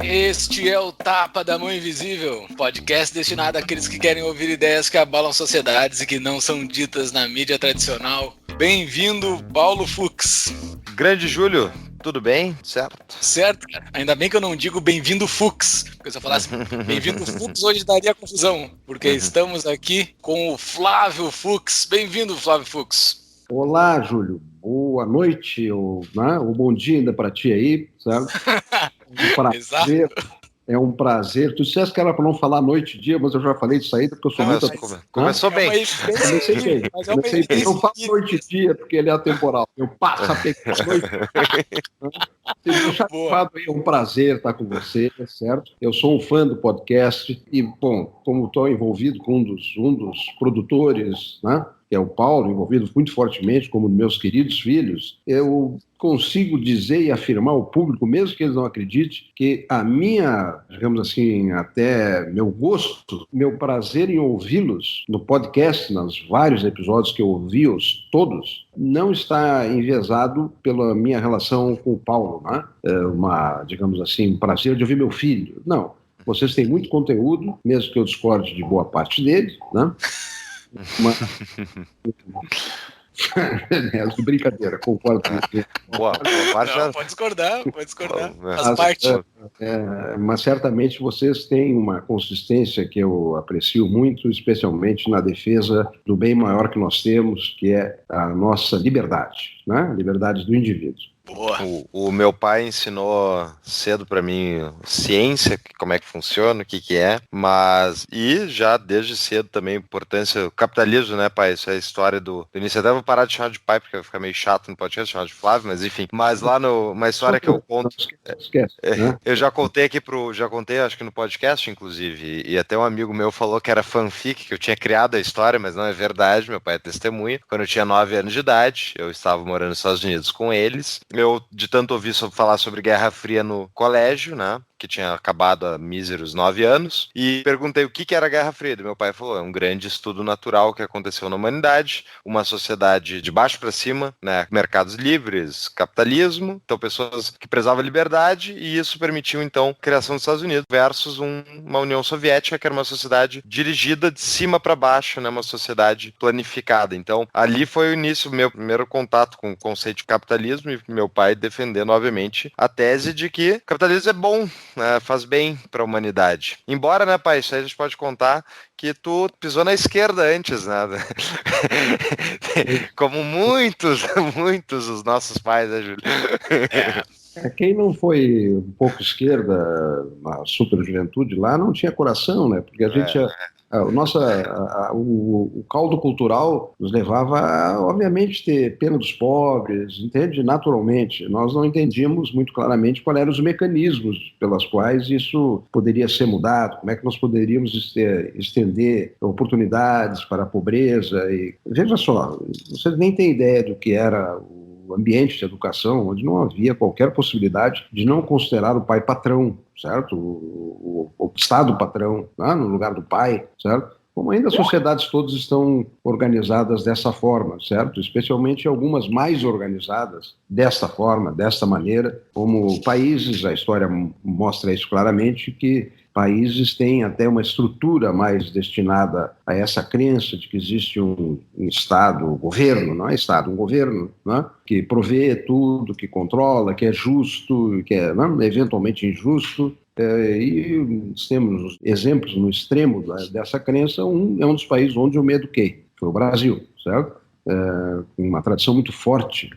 Este é o Tapa da Mão Invisível, podcast destinado àqueles que querem ouvir ideias que abalam sociedades e que não são ditas na mídia tradicional. Bem-vindo, Paulo Fux. Grande Júlio, tudo bem? Certo? Certo, cara. Ainda bem que eu não digo bem-vindo Fux, porque se eu falasse bem-vindo Fux, hoje daria confusão, porque estamos aqui com o Flávio Fux. Bem-vindo, Flávio Fux. Olá, Júlio. Boa noite, ou bom dia ainda para ti aí, certo? Exato. É um prazer. Tu disseste que era para não falar noite e dia, mas eu já falei de saída porque eu sou muito... Começou bem. Comecei bem. Eu faço noite e dia porque ele é atemporal. Eu passo a pegar noite e dia. É um prazer estar com você, certo? Eu sou um fã do podcast e, bom, como estou envolvido com um dos produtores, né? Que é o Paulo, envolvido muito fortemente, como meus queridos filhos, eu consigo dizer e afirmar ao público, mesmo que eles não acreditem, que a minha, digamos assim, até meu gosto, meu prazer em ouvi-los no podcast, nos vários episódios que eu ouvi-os todos, não está enviesado pela minha relação com o Paulo, né? Digamos assim, um prazer de ouvir meu filho. Não. Vocês têm muito conteúdo, mesmo que eu discorde de boa parte dele, né? Brincadeira, concordo com você. Pode discordar. Faz parte. Mas certamente vocês têm uma consistência que eu aprecio muito, especialmente na defesa do bem maior que nós temos, que é a nossa liberdade, né? Liberdade do indivíduo. Boa. O meu pai ensinou cedo para mim ciência, como é que funciona, o que é, e já desde cedo também a importância do capitalismo, né, pai? Isso é a história do início. Até vou parar de chamar de pai, porque vai ficar meio chato no podcast chamar de Flávio, mas enfim. Mas lá uma história que eu conto. Esquece, né? Eu já contei acho que no podcast, inclusive, e até um amigo meu falou que era fanfic, que eu tinha criado a história, mas não é verdade, meu pai é testemunha. Quando eu tinha 9 anos de idade, eu estava morando nos Estados Unidos com eles. Eu, de tanto ouvir falar sobre Guerra Fria no colégio, né, que tinha acabado há míseros 9 anos, e perguntei o que era a Guerra Fria. E meu pai falou, é um grande estudo natural que aconteceu na humanidade, uma sociedade de baixo para cima, né, mercados livres, capitalismo, então pessoas que prezavam a liberdade, e isso permitiu, então, a criação dos Estados Unidos versus uma União Soviética, que era uma sociedade dirigida de cima para baixo, né, uma sociedade planificada. Então, ali foi o início, meu primeiro contato com o conceito de capitalismo, e meu pai defendendo, obviamente, a tese de que o capitalismo é bom, né, faz bem para a humanidade. Embora, né, pai, isso aí a gente pode contar que tu pisou na esquerda antes, né? Como muitos dos nossos pais, né, Júlio? Quem não foi um pouco esquerda na super juventude lá não tinha coração, né? Porque a gente... O caldo cultural nos levava a, obviamente, ter pena dos pobres, entende? Naturalmente. Nós não entendíamos muito claramente quais eram os mecanismos pelas quais isso poderia ser mudado, como é que nós poderíamos estender oportunidades para a pobreza. E, veja só, vocês nem têm ideia do que era o ambiente de educação, onde não havia qualquer possibilidade de não considerar o pai patrão, certo? O Estado patrão, né? No lugar do pai, certo? Como ainda as sociedades todas estão organizadas dessa forma, certo? Especialmente algumas mais organizadas desta forma, desta maneira, como países, a história mostra isso claramente, que países têm até uma estrutura mais destinada a essa crença de que existe um Estado, um governo, não é Estado, um governo, né, que provê tudo, que controla, que é justo, que é, não, eventualmente injusto. E temos exemplos no extremo dessa crença. É um dos países onde eu me eduquei, foi o Brasil, certo? Uma tradição muito forte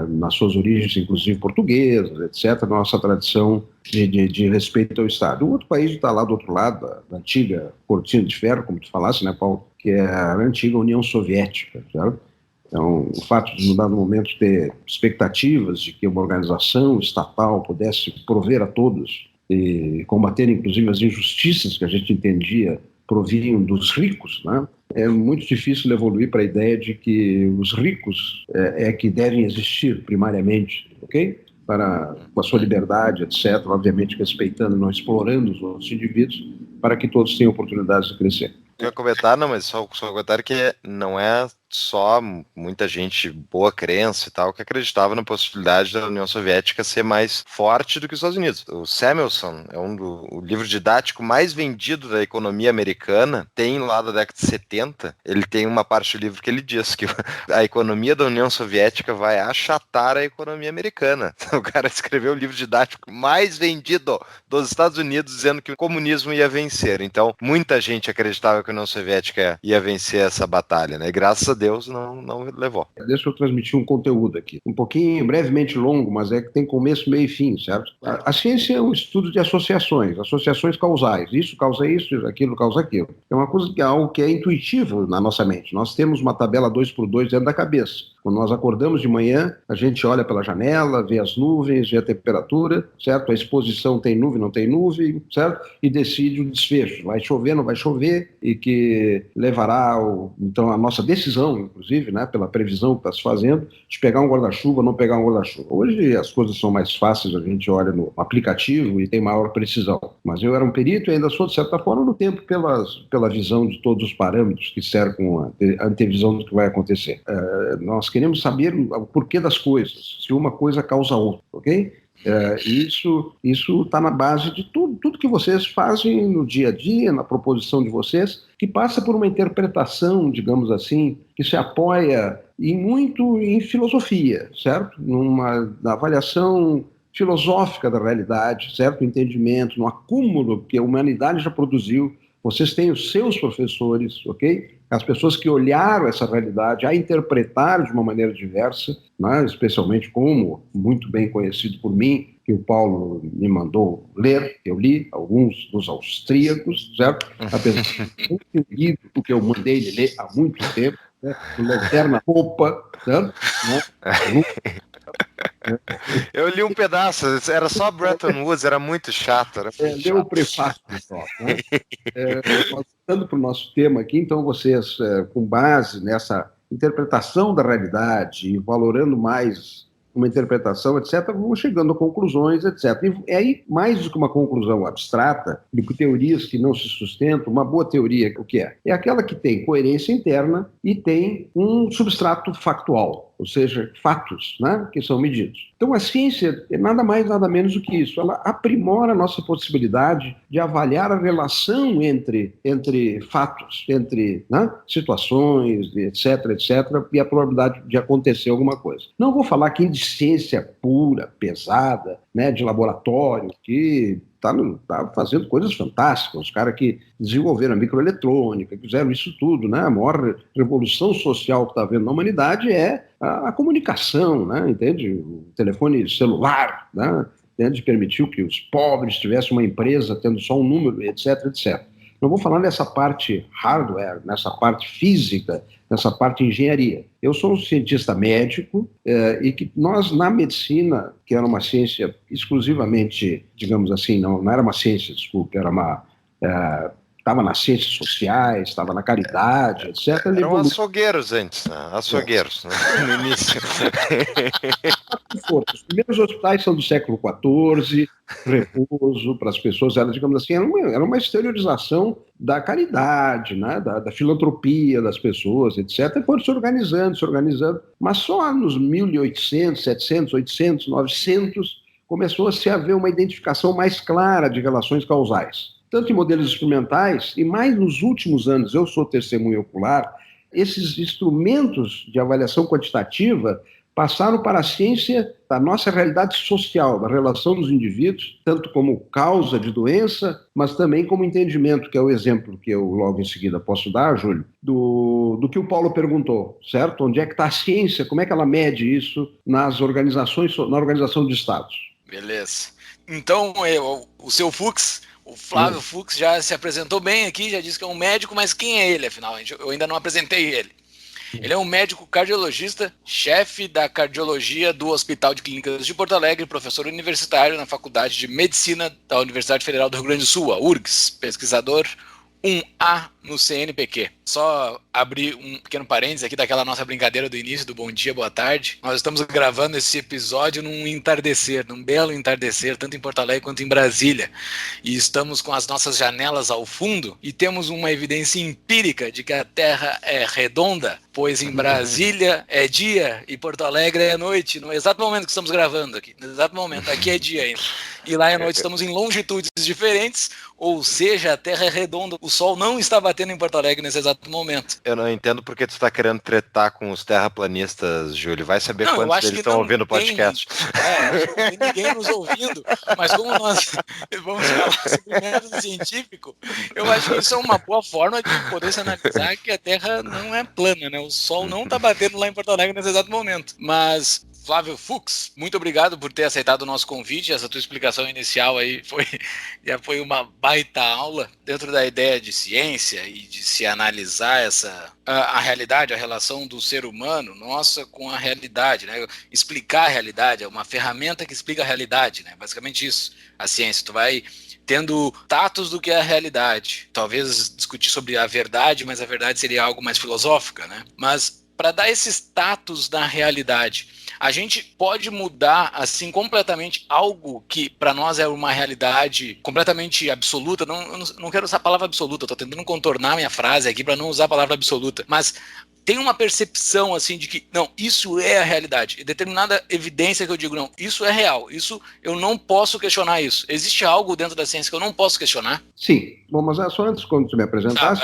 nas suas origens, inclusive portuguesas, etc., nossa tradição de respeito ao Estado. O outro país está lá do outro lado, da antiga cortina de ferro, como tu falasse, né, Paulo, que é a antiga União Soviética, certo? Então, o fato de, num dado momento, ter expectativas de que uma organização estatal pudesse prover a todos e combater, inclusive, as injustiças que a gente entendia provinham dos ricos, né? É muito difícil evoluir para a ideia de que os ricos é que devem existir primariamente, ok? Com a sua liberdade, etc., obviamente respeitando, não explorando os outros indivíduos, para que todos tenham oportunidades de crescer. Eu ia comentar, não, mas só um comentário que não é só muita gente boa crença e tal que acreditava na possibilidade da União Soviética ser mais forte do que os Estados Unidos. O Samuelson é o livro didático mais vendido da economia americana, tem lá da década de 70, ele tem uma parte do livro que ele diz que a economia da União Soviética vai achatar a economia americana. O cara escreveu o livro didático mais vendido dos Estados Unidos dizendo que o comunismo ia vencer. Então, muita gente acreditava que a União Soviética ia vencer essa batalha, né? E graças a Deus não levou. Deixa eu transmitir um conteúdo aqui, um pouquinho, brevemente longo, mas é que tem começo, meio e fim, certo? A ciência é um estudo de associações causais. Isso causa isso, aquilo causa aquilo. É uma coisa que é algo que é intuitivo na nossa mente. Nós temos uma tabela 2x2 dentro da cabeça. Quando nós acordamos de manhã, a gente olha pela janela, vê as nuvens, vê a temperatura, certo? A exposição tem nuvem, não tem nuvem, certo? E decide o desfecho. Vai chover, não vai chover, e que levará, então, a nossa decisão, inclusive, né, pela previsão que está se fazendo, de pegar um guarda-chuva ou não pegar um guarda-chuva. Hoje as coisas são mais fáceis, a gente olha no aplicativo e tem maior precisão. Mas eu era um perito e ainda sou, de certa forma, no tempo pela visão de todos os parâmetros que cercam a antevisão do que vai acontecer. Nós queremos saber o porquê das coisas, se uma coisa causa outra, ok? Isso está na base de tudo que vocês fazem no dia a dia, na proposição de vocês, que passa por uma interpretação, digamos assim, que se apoia muito em filosofia, certo? Na avaliação filosófica da realidade, certo? Entendimento, no acúmulo que a humanidade já produziu. Vocês têm os seus professores, ok? As pessoas que olharam essa realidade, a interpretaram de uma maneira diversa, né? Especialmente como, muito bem conhecido por mim, que o Paulo me mandou ler, eu li alguns dos austríacos, certo? Apesar de não ter lido o que eu mandei ele ler há muito tempo, né? Do Lanterna Roupa, certo? Né? Eu li um pedaço, era só Bretton Woods, era muito chato. Deu o prefácio só, né? Voltando para o nosso tema aqui, então vocês, com base nessa interpretação da realidade e valorando mais uma interpretação, etc., vão chegando a conclusões, etc. E aí, mais do que uma conclusão abstrata, de teorias que não se sustentam, uma boa teoria, o que é? É aquela que tem coerência interna e tem um substrato factual, ou seja, fatos, né, que são medidos. Então, a ciência é nada mais, nada menos do que isso. Ela aprimora a nossa possibilidade de avaliar a relação entre fatos, entre, né, situações, etc., e a probabilidade de acontecer alguma coisa. Não vou falar aqui de ciência pura, pesada, né, de laboratório, que está fazendo coisas fantásticas. Os caras que desenvolveram a microeletrônica, fizeram isso tudo, né? A maior revolução social que está havendo na humanidade é a comunicação, né? Entende? O telefone celular, né? Entende? Permitiu que os pobres tivessem uma empresa tendo só um número, etc., etc. Não vou falar nessa parte hardware, nessa parte física, nessa parte engenharia. Eu sou um cientista médico e que nós, na medicina, que era uma ciência exclusivamente, digamos assim, não era uma ciência, desculpe, era uma... Estava nas ciências sociais, estava na caridade, etc. Eram açougueiros antes, né? Açougueiros, né? No início. Os primeiros hospitais são do século XIV, repouso para as pessoas, digamos assim, era uma exteriorização da caridade, né? da filantropia das pessoas, etc. E foram se organizando, mas só nos 1800, 700, 800, 900 começou a se haver uma identificação mais clara de relações causais. Tanto em modelos experimentais, e mais nos últimos anos, eu sou testemunha ocular, esses instrumentos de avaliação quantitativa passaram para a ciência da nossa realidade social, da relação dos indivíduos, tanto como causa de doença, mas também como entendimento, que é o exemplo que eu logo em seguida posso dar, Júlio, do que o Paulo perguntou, certo? Onde é que está a ciência, como é que ela mede isso nas organizações, na organização de estados? Beleza. Então, o seu Fux... O Flávio Fux já se apresentou bem aqui, já disse que é um médico, mas quem é ele, afinal? Eu ainda não apresentei ele. Ele é um médico cardiologista, chefe da cardiologia do Hospital de Clínicas de Porto Alegre, professor universitário na Faculdade de Medicina da Universidade Federal do Rio Grande do Sul, a URGS, pesquisador um A no CNPq. Só abrir um pequeno parênteses aqui daquela nossa brincadeira do início do bom dia, boa tarde. Nós estamos gravando esse episódio num entardecer, num belo entardecer, tanto em Porto Alegre quanto em Brasília. E estamos com as nossas janelas ao fundo e temos uma evidência empírica de que a Terra é redonda, pois em Brasília é dia e Porto Alegre é noite, no exato momento que estamos gravando aqui. No exato momento, aqui é dia ainda. E lá é noite, estamos em longitudes diferentes, ou seja, a Terra é redonda. O Sol não está batendo em Porto Alegre nesse exato momento. Eu não entendo porque tu está querendo tretar com os terraplanistas, Júlio. Vai saber quantos deles estão ouvindo o podcast. Acho que não tem ninguém nos ouvindo, mas como nós vamos falar sobre método científico, eu acho que isso é uma boa forma de poder se analisar que a Terra não é plana, né? O Sol não está batendo lá em Porto Alegre nesse exato momento. Mas Flávio Fux, muito obrigado por ter aceitado o nosso convite. Essa tua explicação inicial aí já foi uma baita aula dentro da ideia de ciência e de se analisar a realidade, a relação do ser humano, nossa, com a realidade, né? Explicar a realidade, é uma ferramenta que explica a realidade, né? Basicamente isso, a ciência. Tu vai tendo tatos do que é a realidade. Talvez discutir sobre a verdade, mas a verdade seria algo mais filosófica, né? Mas para dar esses tatos da realidade, a gente pode mudar assim completamente algo que para nós é uma realidade completamente absoluta. Eu não quero usar a palavra absoluta, estou tentando contornar minha frase aqui para não usar a palavra absoluta, mas tem uma percepção assim de que, não, isso é a realidade. E determinada evidência que eu digo, não, isso é real. Isso, eu não posso questionar isso. Existe algo dentro da ciência que eu não posso questionar? Sim. Bom, mas só antes, quando você me apresentasse,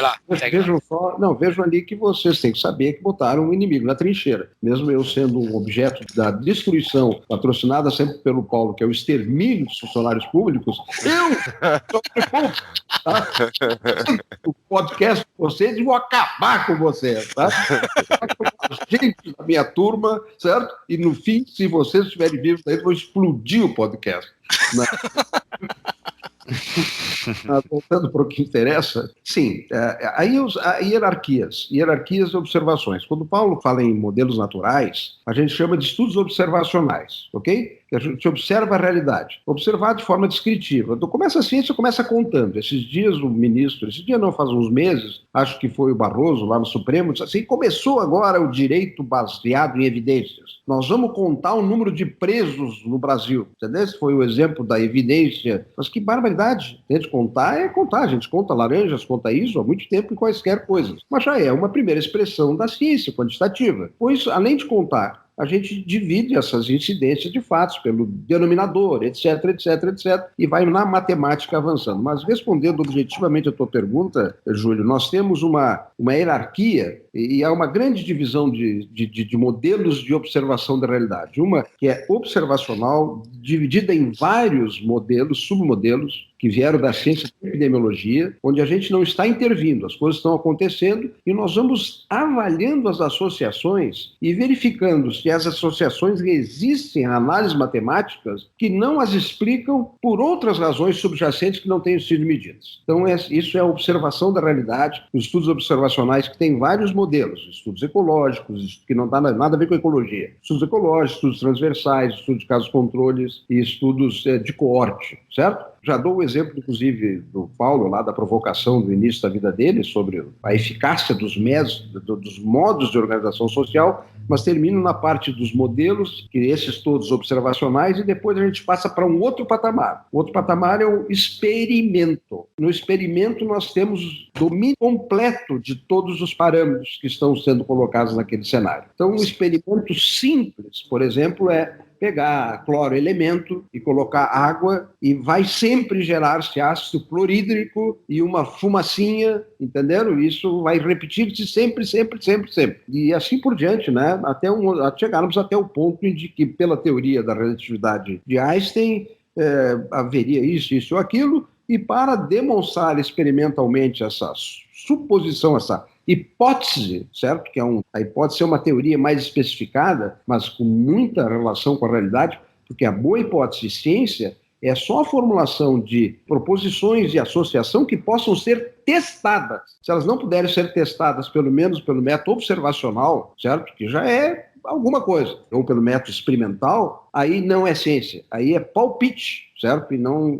vejam ali que vocês têm que saber que botaram um inimigo na trincheira. Mesmo eu sendo um objeto da destruição, patrocinada sempre pelo Paulo, que é o extermínio dos funcionários públicos, tá? O podcast de vocês, eu vou acabar com você, tá? Gente da minha turma, certo? E no fim, se vocês estiverem vivos, eu vou explodir o podcast. Né? Voltando para o que interessa, sim, hierarquias e observações. Quando Paulo fala em modelos naturais, a gente chama de estudos observacionais, ok? Que a gente observa a realidade, observar de forma descritiva. Então, a ciência começa contando. Esses dias faz uns meses, acho que foi o Barroso lá no Supremo, disse assim, começou agora o direito baseado em evidências. Nós vamos contar o número de presos no Brasil. Entendeu? Esse foi o exemplo da evidência. Mas que barbaridade. Tem de contar é contar. A gente conta laranjas, conta isso há muito tempo em quaisquer coisas. Mas já é uma primeira expressão da ciência quantitativa. Pois, além de contar, a gente divide essas incidências de fatos pelo denominador, etc, e vai na matemática avançando. Mas respondendo objetivamente a tua pergunta, Júlio, nós temos uma hierarquia e há uma grande divisão de modelos de observação da realidade. Uma que é observacional, dividida em vários modelos, submodelos, que vieram da ciência da epidemiologia, onde a gente não está intervindo, as coisas estão acontecendo e nós vamos avaliando as associações e verificando se as associações resistem a análises matemáticas que não as explicam por outras razões subjacentes que não tenham sido medidas. Então, isso é a observação da realidade, os estudos observacionais que têm vários modelos, estudos ecológicos, que não tem nada a ver com ecologia, estudos ecológicos, estudos transversais, estudos de casos controles e estudos de coorte, certo? Já dou o exemplo, inclusive, do Paulo, lá da provocação do início da vida dele, sobre a eficácia dos modos de organização social, mas termino na parte dos modelos, que esses todos observacionais, e depois a gente passa para um outro patamar. O outro patamar é o experimento. No experimento nós temos domínio completo de todos os parâmetros que estão sendo colocados naquele cenário. Então, um experimento simples, por exemplo, é pegar cloroelemento e colocar água e vai sempre gerar-se ácido clorídrico e uma fumacinha, entenderam? Isso vai repetir-se sempre. E assim por diante, né? Até chegarmos até o ponto em que, pela teoria da relatividade de Einstein, haveria isso ou aquilo, e para demonstrar experimentalmente essa suposição, essa hipótese, certo? Que a hipótese é uma teoria mais especificada, mas com muita relação com a realidade, porque a boa hipótese de ciência é só a formulação de proposições de associação que possam ser testadas. Se elas não puderem ser testadas, pelo menos pelo método observacional, certo? Que já é alguma coisa, ou pelo método experimental, aí não é ciência, aí é palpite, certo?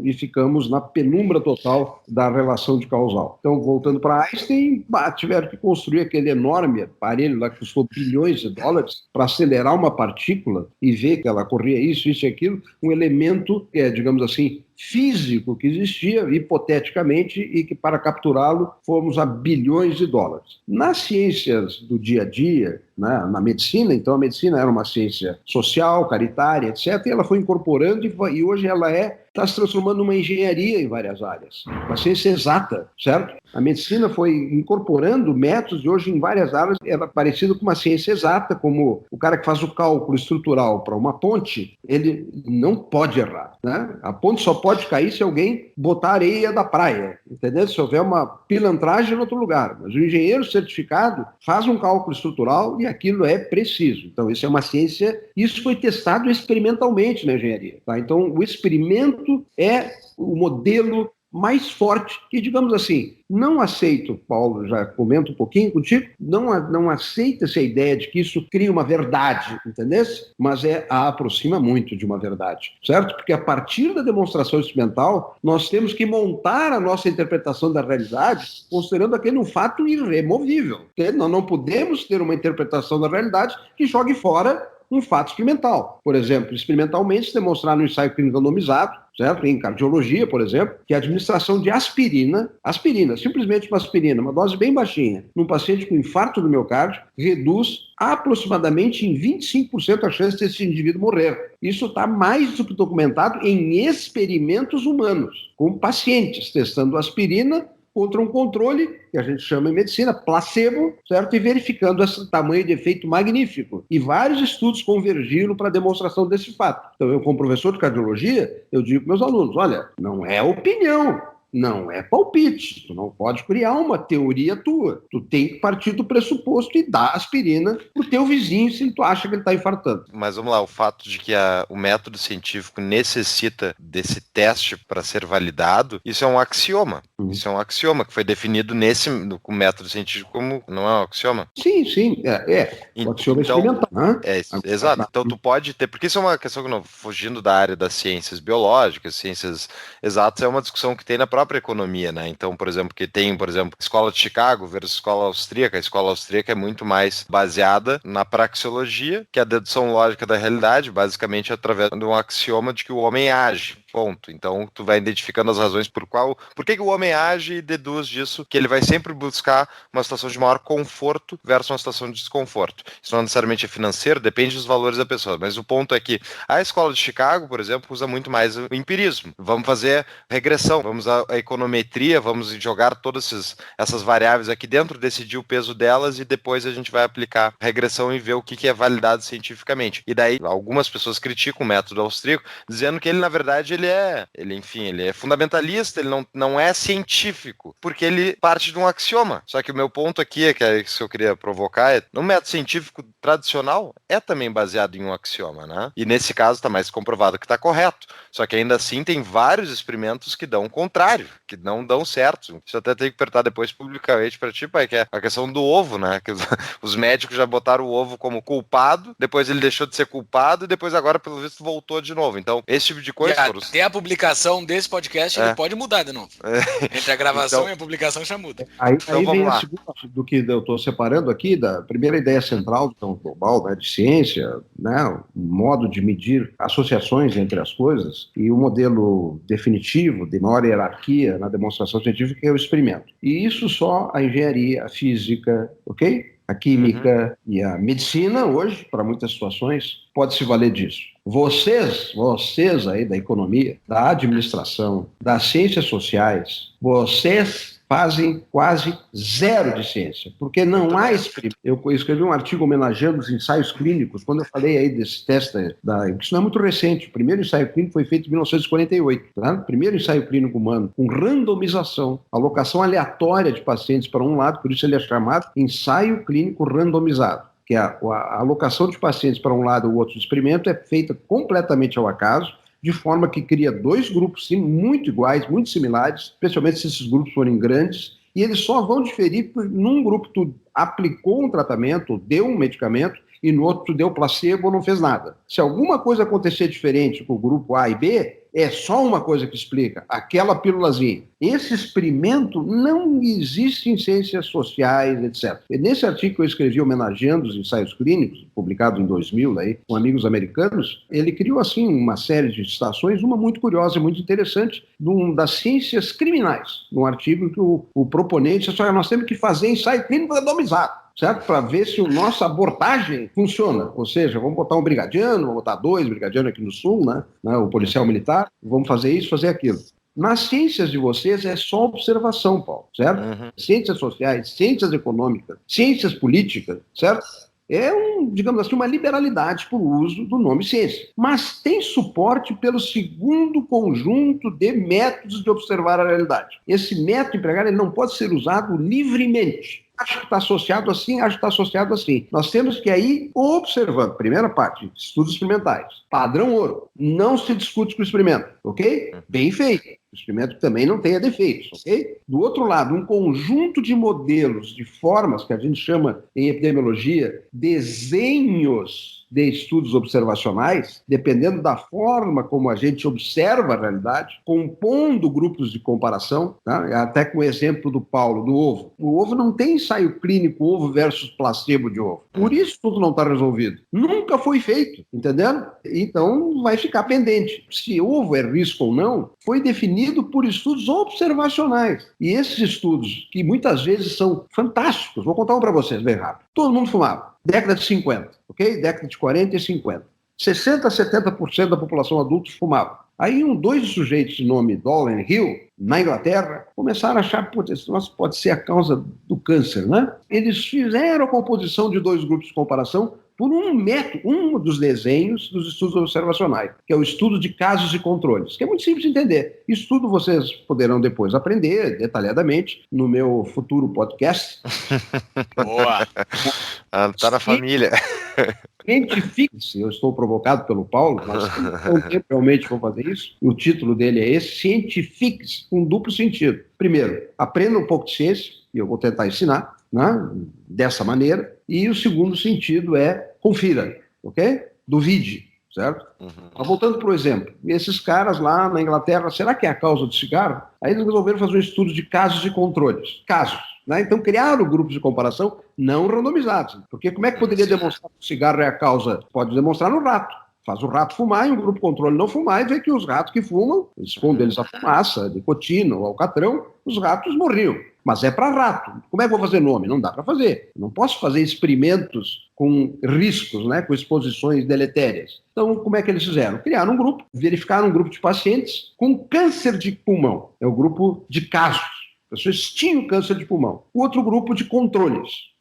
E ficamos na penumbra total da relação de causal. Então, voltando para Einstein, tiveram que construir aquele enorme aparelho lá que custou bilhões de dólares para acelerar uma partícula e ver que ela corria isso e aquilo, um elemento, digamos assim, físico que existia, hipoteticamente, e que para capturá-lo fomos a bilhões de dólares. Nas ciências do dia a dia, né, na medicina, então a medicina era uma ciência social, caritária, etc., e ela foi incorporando e hoje ela está se transformando numa engenharia em várias áreas, uma ciência exata, certo? A medicina foi incorporando métodos e hoje em várias áreas ela é parecida com uma ciência exata, como o cara que faz o cálculo estrutural para uma ponte, ele não pode errar, né? A ponte só pode cair se alguém botar areia da praia, entendeu? Se houver uma pilantragem em outro lugar. Mas o engenheiro certificado faz um cálculo estrutural e aquilo é preciso. Então, isso é uma ciência, isso foi testado experimentalmente na engenharia, tá? Então, o experimento é o modelo mais forte que, digamos assim, não aceito, Paulo, já comento um pouquinho contigo, não aceita essa ideia de que isso cria uma verdade, entendeu? Mas aproxima muito de uma verdade, certo? Porque a partir da demonstração experimental, nós temos que montar a nossa interpretação da realidade considerando aquele um fato irremovível. Nós não podemos ter uma interpretação da realidade que jogue fora um fato experimental. Por exemplo, experimentalmente se demonstrar no ensaio clínico randomizado, certo? Em cardiologia, por exemplo, que a administração de aspirina, simplesmente uma aspirina, uma dose bem baixinha, num paciente com infarto do miocárdio, reduz aproximadamente em 25% a chance desse indivíduo morrer. Isso está mais do que documentado em experimentos humanos, com pacientes testando aspirina contra um controle, que a gente chama em medicina, placebo, certo? E verificando esse tamanho de efeito magnífico. E vários estudos convergiram para a demonstração desse fato. Então, eu, como professor de cardiologia, eu digo para meus alunos, olha, não é opinião, não é palpite, tu não pode criar uma teoria tua, tu tem que partir do pressuposto e dar aspirina pro teu vizinho se tu acha que ele está infartando. Mas vamos lá, o fato de que o método científico necessita desse teste para ser validado, isso é um axioma. Isso é um axioma que foi definido com o método científico como não é um axioma? Sim, o axioma experimental. Né? Exato, então tu pode ter, porque isso é uma questão que, não, fugindo da área das ciências biológicas, ciências exatas, é uma discussão que tem na própria economia, né? Então, por exemplo, escola de Chicago versus escola austríaca. A escola austríaca é muito mais baseada na praxeologia, que é a dedução lógica da realidade, basicamente através de um axioma de que o homem age. Ponto. Então, tu vai identificando as razões por que o homem age e deduz disso que ele vai sempre buscar uma situação de maior conforto versus uma situação de desconforto. Isso não necessariamente é financeiro, depende dos valores da pessoa. Mas o ponto é que a escola de Chicago, por exemplo, usa muito mais o empirismo. Vamos fazer regressão, vamos a econometria, vamos jogar todas essas variáveis aqui dentro, decidir o peso delas e depois a gente vai aplicar regressão e ver o que é validado cientificamente. E daí, algumas pessoas criticam o método austríaco, dizendo que ele, na verdade, ele é fundamentalista, ele não é científico, porque ele parte de um axioma. Só que o meu ponto aqui, que é isso que eu queria provocar, no método científico tradicional, é também baseado em um axioma, né? E nesse caso está mais comprovado que está correto. Só que ainda assim tem vários experimentos que dão o contrário, que não dão certo. Isso até tem que apertar depois publicamente para ti, pai, que é a questão do ovo, né? Que os médicos já botaram o ovo como culpado, depois ele deixou de ser culpado e depois agora, pelo visto, voltou de novo. Então, esse tipo de coisa... Até a publicação desse podcast ele pode mudar de novo. Entre a gravação e a publicação já muda. Aí vem a segunda do que eu estou separando aqui, da primeira ideia central do campo global, né, de ciência, né, um modo de medir associações entre as coisas, e o modelo definitivo de maior hierarquia na demonstração científica é o experimento. E isso só a engenharia, a física, ok? A química e a medicina, hoje, para muitas situações, pode se valer disso. Vocês aí da economia, da administração, das ciências sociais, vocês fazem quase zero de ciência, porque não há experimento. Eu escrevi um artigo homenageando os ensaios clínicos, quando eu falei aí desse teste, isso não é muito recente, o primeiro ensaio clínico foi feito em 1948, tá? O primeiro ensaio clínico humano, com randomização, alocação aleatória de pacientes para um lado, por isso ele é chamado ensaio clínico randomizado, que a alocação de pacientes para um lado ou outro do experimento é feita completamente ao acaso, de forma que cria dois grupos sim, muito iguais, muito similares, especialmente se esses grupos forem grandes, E eles só vão diferir porque num grupo tu aplicou um tratamento, deu um medicamento, e no outro tu deu placebo ou não fez nada. Se alguma coisa acontecer diferente com o grupo A e B, é só uma coisa que explica, aquela pílulazinha. Esse experimento não existe em ciências sociais, etc. E nesse artigo que eu escrevi homenageando os ensaios clínicos, publicado em 2000, aí, com amigos americanos, ele criou assim uma série de citações, uma muito curiosa e muito interessante, das ciências criminais, num artigo que o proponente disse, olha, nós temos que fazer ensaio clínico randomizado, certo? Para ver se a nossa abordagem funciona. Ou seja, vamos botar um brigadiano, vamos botar 2 brigadianos aqui no sul, né? O policial militar, vamos fazer isso, fazer aquilo. Nas ciências de vocês é só observação, Paulo, certo? Ciências sociais, ciências econômicas, ciências políticas, certo? É, digamos assim, uma liberalidade para o uso do nome ciência. Mas tem suporte pelo segundo conjunto de métodos de observar a realidade. Esse método empregado ele não pode ser usado livremente. Acho que está associado assim, acho que está associado assim. Nós temos que ir observando. Primeira parte, estudos experimentais. Padrão ouro. Não se discute com o experimento, ok? Bem feito. O experimento também não tenha defeitos, ok? Do outro lado, um conjunto de modelos, de formas, que a gente chama em epidemiologia, desenhos de estudos observacionais, dependendo da forma como a gente observa a realidade, compondo grupos de comparação, tá? Até com o exemplo do Paulo, do ovo. O ovo não tem ensaio clínico ovo versus placebo de ovo. Por isso tudo não está resolvido. Nunca foi feito, entendendo? Então vai ficar pendente. Se ovo é risco ou não, foi definido por estudos observacionais. E esses estudos, que muitas vezes são fantásticos, vou contar um para vocês bem rápido. Todo mundo fumava. Década de 50, ok? Década de 40 e 50. 60% a 70% da população adulta fumava. Aí dois sujeitos de nome Dolan e Hill, na Inglaterra, começaram a achar que pode ser a causa do câncer, né? Eles fizeram a composição de 2 grupos de comparação por um método, um dos desenhos dos estudos observacionais, que é o estudo de casos e controles, que é muito simples de entender. Isso tudo vocês poderão depois aprender detalhadamente no meu futuro podcast. Boa! Tá na família. Cientifique-se, eu estou provocado pelo Paulo, mas eu realmente vou fazer isso. O título dele é esse, Cientifique-se, com duplo sentido. Primeiro, aprenda um pouco de ciência, e eu vou tentar ensinar, né, dessa maneira. E o segundo sentido é confira, ok? Duvide, certo? Mas voltando para o exemplo, esses caras lá na Inglaterra, será que é a causa do cigarro? Aí eles resolveram fazer um estudo de casos e controles. Casos. Né? Então criaram grupos de comparação não randomizados. Porque como é que poderia demonstrar que o cigarro é a causa? Pode demonstrar no rato. Faz o rato fumar e um grupo controle não fumar e vê que os ratos que fumam, expondo eles a fumaça, nicotina ou alcatrão, os ratos morriam. Mas é para rato. Como é que eu vou fazer nome? Não dá para fazer. Não posso fazer experimentos com riscos, né, com exposições deletérias. Então, como é que eles fizeram? Criaram um grupo, verificaram um grupo de pacientes com câncer de pulmão. É o grupo de casos. As pessoas tinham câncer de pulmão. O outro grupo de controles,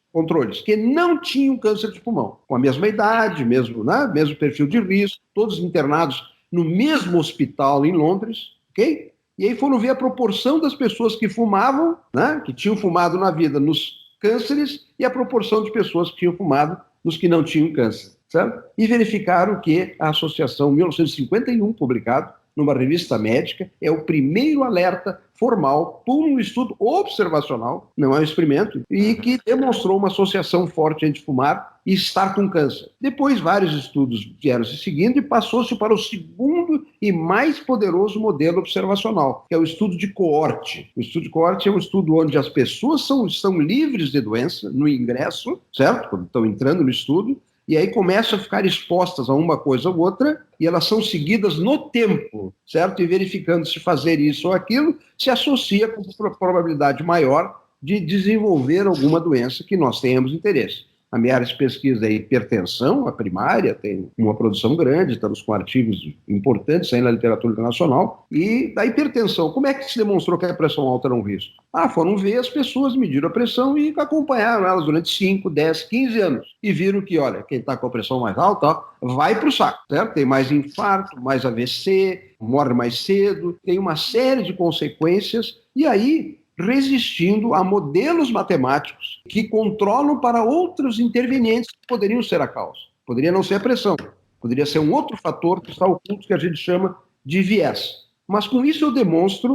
que não tinham câncer de pulmão, com a mesma idade, mesmo perfil de risco, todos internados no mesmo hospital em Londres, ok? E aí foram ver a proporção das pessoas que fumavam, né, que tinham fumado na vida nos cânceres, e a proporção de pessoas que tinham fumado nos que não tinham câncer, certo? E verificaram que a associação, em 1951, publicado numa revista médica, é o primeiro alerta formal por um estudo observacional, não é um experimento, e que demonstrou uma associação forte entre fumar e estar com câncer. Depois, vários estudos vieram se seguindo e passou-se para o segundo e mais poderoso modelo observacional, que é o estudo de coorte. O estudo de coorte é um estudo onde as pessoas são livres de doença no ingresso, certo? Quando estão entrando no estudo, e aí começam a ficar expostas a uma coisa ou outra, e elas são seguidas no tempo, certo? E verificando se fazer isso ou aquilo, se associa com probabilidade maior de desenvolver alguma doença que nós tenhamos interesse. A minha área de pesquisa é hipertensão, a primária, tem uma produção grande, estamos com artigos importantes aí na literatura internacional. E da hipertensão, como é que se demonstrou que a pressão alta era um risco? Foram ver as pessoas, mediram a pressão e acompanharam elas durante 5, 10, 15 anos. E viram que, olha, quem está com a pressão mais alta, vai para o saco, certo? Tem mais infarto, mais AVC, morre mais cedo, tem uma série de consequências. E aí, resistindo a modelos matemáticos que controlam para outros intervenientes que poderiam ser a causa. Poderia não ser a pressão, poderia ser um outro fator que está oculto, que a gente chama de viés. Mas com isso eu demonstra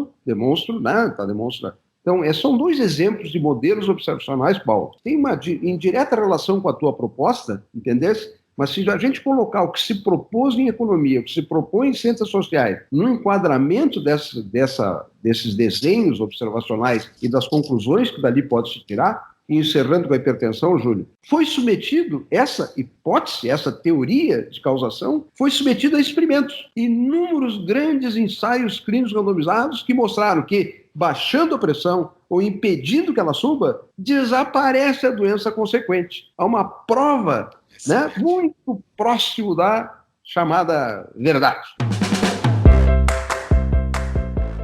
Então, são dois exemplos de modelos observacionais, Paulo. Tem uma indireta relação com a tua proposta, entendesse? Mas se a gente colocar o que se propôs em economia, o que se propõe em ciências sociais, no enquadramento desses desenhos observacionais e das conclusões que dali pode se tirar, e encerrando com a hipertensão, Júlio, foi submetido, essa hipótese, essa teoria de causação, foi submetida a experimentos. Inúmeros grandes ensaios clínicos randomizados que mostraram que, baixando a pressão ou impedindo que ela suba, desaparece a doença consequente. Há uma prova, né, muito próximo da chamada verdade.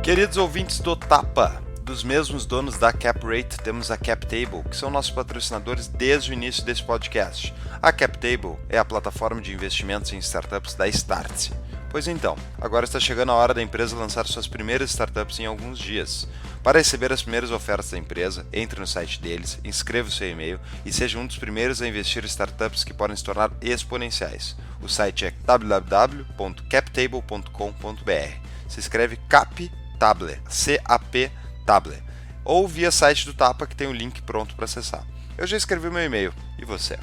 Queridos ouvintes do Tapa, dos mesmos donos da CapRate, temos a CapTable, que são nossos patrocinadores desde o início desse podcast. A CapTable é a plataforma de investimentos em startups da Startse. Pois então, agora está chegando a hora da empresa lançar suas primeiras startups em alguns dias. Para receber as primeiras ofertas da empresa, entre no site deles, inscreva o seu e-mail e seja um dos primeiros a investir em startups que podem se tornar exponenciais. O site é www.captable.com.br. Se escreve CapTable, C-A-P-Table, ou via site do Tapa, que tem o link pronto para acessar. Eu já escrevi o meu e-mail, e você?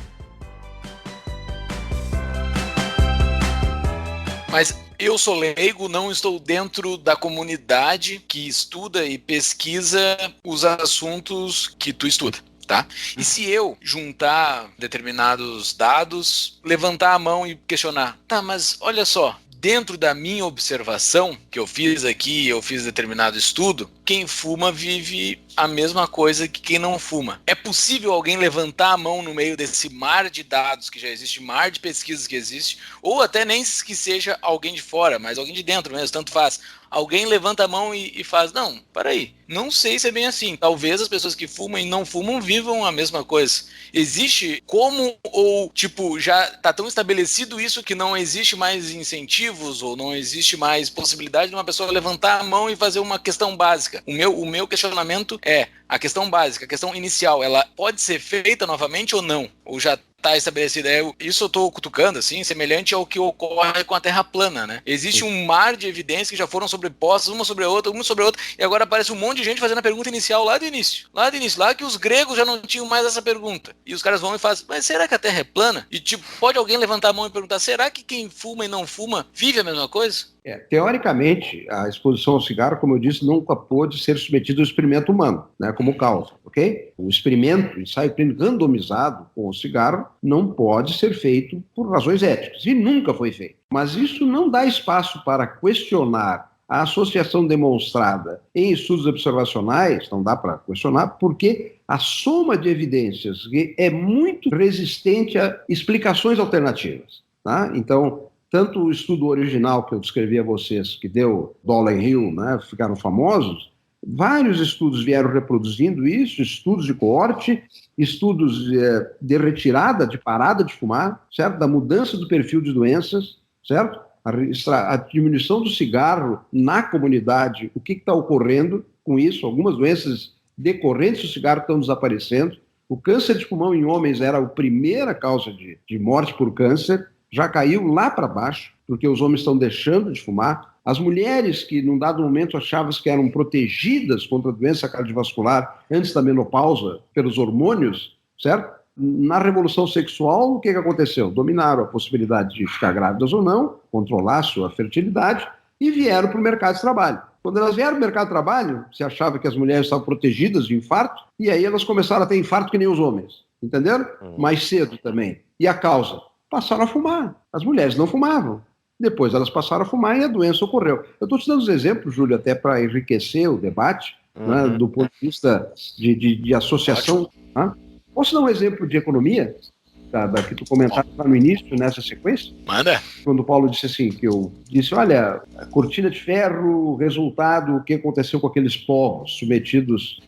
Mas eu sou leigo, não estou dentro da comunidade que estuda e pesquisa os assuntos que tu estuda, tá? E se eu juntar determinados dados, levantar a mão e questionar, tá, mas olha só, dentro da minha observação, que eu fiz aqui, eu fiz determinado estudo, quem fuma vive a mesma coisa que quem não fuma. É possível alguém levantar a mão no meio desse mar de dados que já existe, mar de pesquisas que existe, ou até nem que seja alguém de fora, mas alguém de dentro mesmo, tanto faz. Alguém levanta a mão e faz, não, peraí, não sei se é bem assim. Talvez as pessoas que fumam e não fumam vivam a mesma coisa. Existe como, ou tipo, já está tão estabelecido isso que não existe mais incentivos, ou não existe mais possibilidade de uma pessoa levantar a mão e fazer uma questão básica. O meu questionamento é, a questão básica, a questão inicial, ela pode ser feita novamente ou não? Ou já está estabelecida? Isso eu estou cutucando, assim, semelhante ao que ocorre com a Terra plana, né? Existe um mar de evidências que já foram sobrepostas, uma sobre a outra, e agora aparece um monte de gente fazendo a pergunta inicial lá do início, lá que os gregos já não tinham mais essa pergunta. E os caras vão e fazem, mas será que a Terra é plana? E tipo, pode alguém levantar a mão e perguntar, será que quem fuma e não fuma vive a mesma coisa? Teoricamente, a exposição ao cigarro, como eu disse, nunca pôde ser submetida ao experimento humano, né, como causa, ok? O experimento, o ensaio clínico randomizado com o cigarro, não pode ser feito por razões éticas, e nunca foi feito. Mas isso não dá espaço para questionar a associação demonstrada em estudos observacionais, não dá para questionar, porque a soma de evidências é muito resistente a explicações alternativas, tá? Então, tanto o estudo original que eu descrevi a vocês, que deu Dolan Hill, né, ficaram famosos, vários estudos vieram reproduzindo isso, estudos de coorte, estudos de retirada, de parada de fumar, certo? Da mudança do perfil de doenças, certo? A diminuição do cigarro na comunidade, o que está ocorrendo com isso? Algumas doenças decorrentes do cigarro estão desaparecendo. O câncer de pulmão em homens era a primeira causa de morte por câncer, já caiu lá para baixo, porque os homens estão deixando de fumar. As mulheres que, num dado momento, achavam que eram protegidas contra a doença cardiovascular antes da menopausa pelos hormônios, certo? Na revolução sexual, o que aconteceu? Dominaram a possibilidade de ficar grávidas ou não, controlar a sua fertilidade, e vieram para o mercado de trabalho. Quando elas vieram para o mercado de trabalho, se achava que as mulheres estavam protegidas de infarto, e aí elas começaram a ter infarto que nem os homens, entenderam? Mais cedo também. E a causa? Passaram a fumar. As mulheres não fumavam. Depois elas passaram a fumar e a doença ocorreu. Eu estou te dando os exemplos, Júlio, até para enriquecer o debate, né, do ponto de vista de associação. Né? Posso dar um exemplo de economia, da que tu comentaste lá no início, nessa sequência? Manda. Quando o Paulo disse assim, que eu disse, olha, a cortina de ferro, resultado, o que aconteceu com aqueles povos submetidos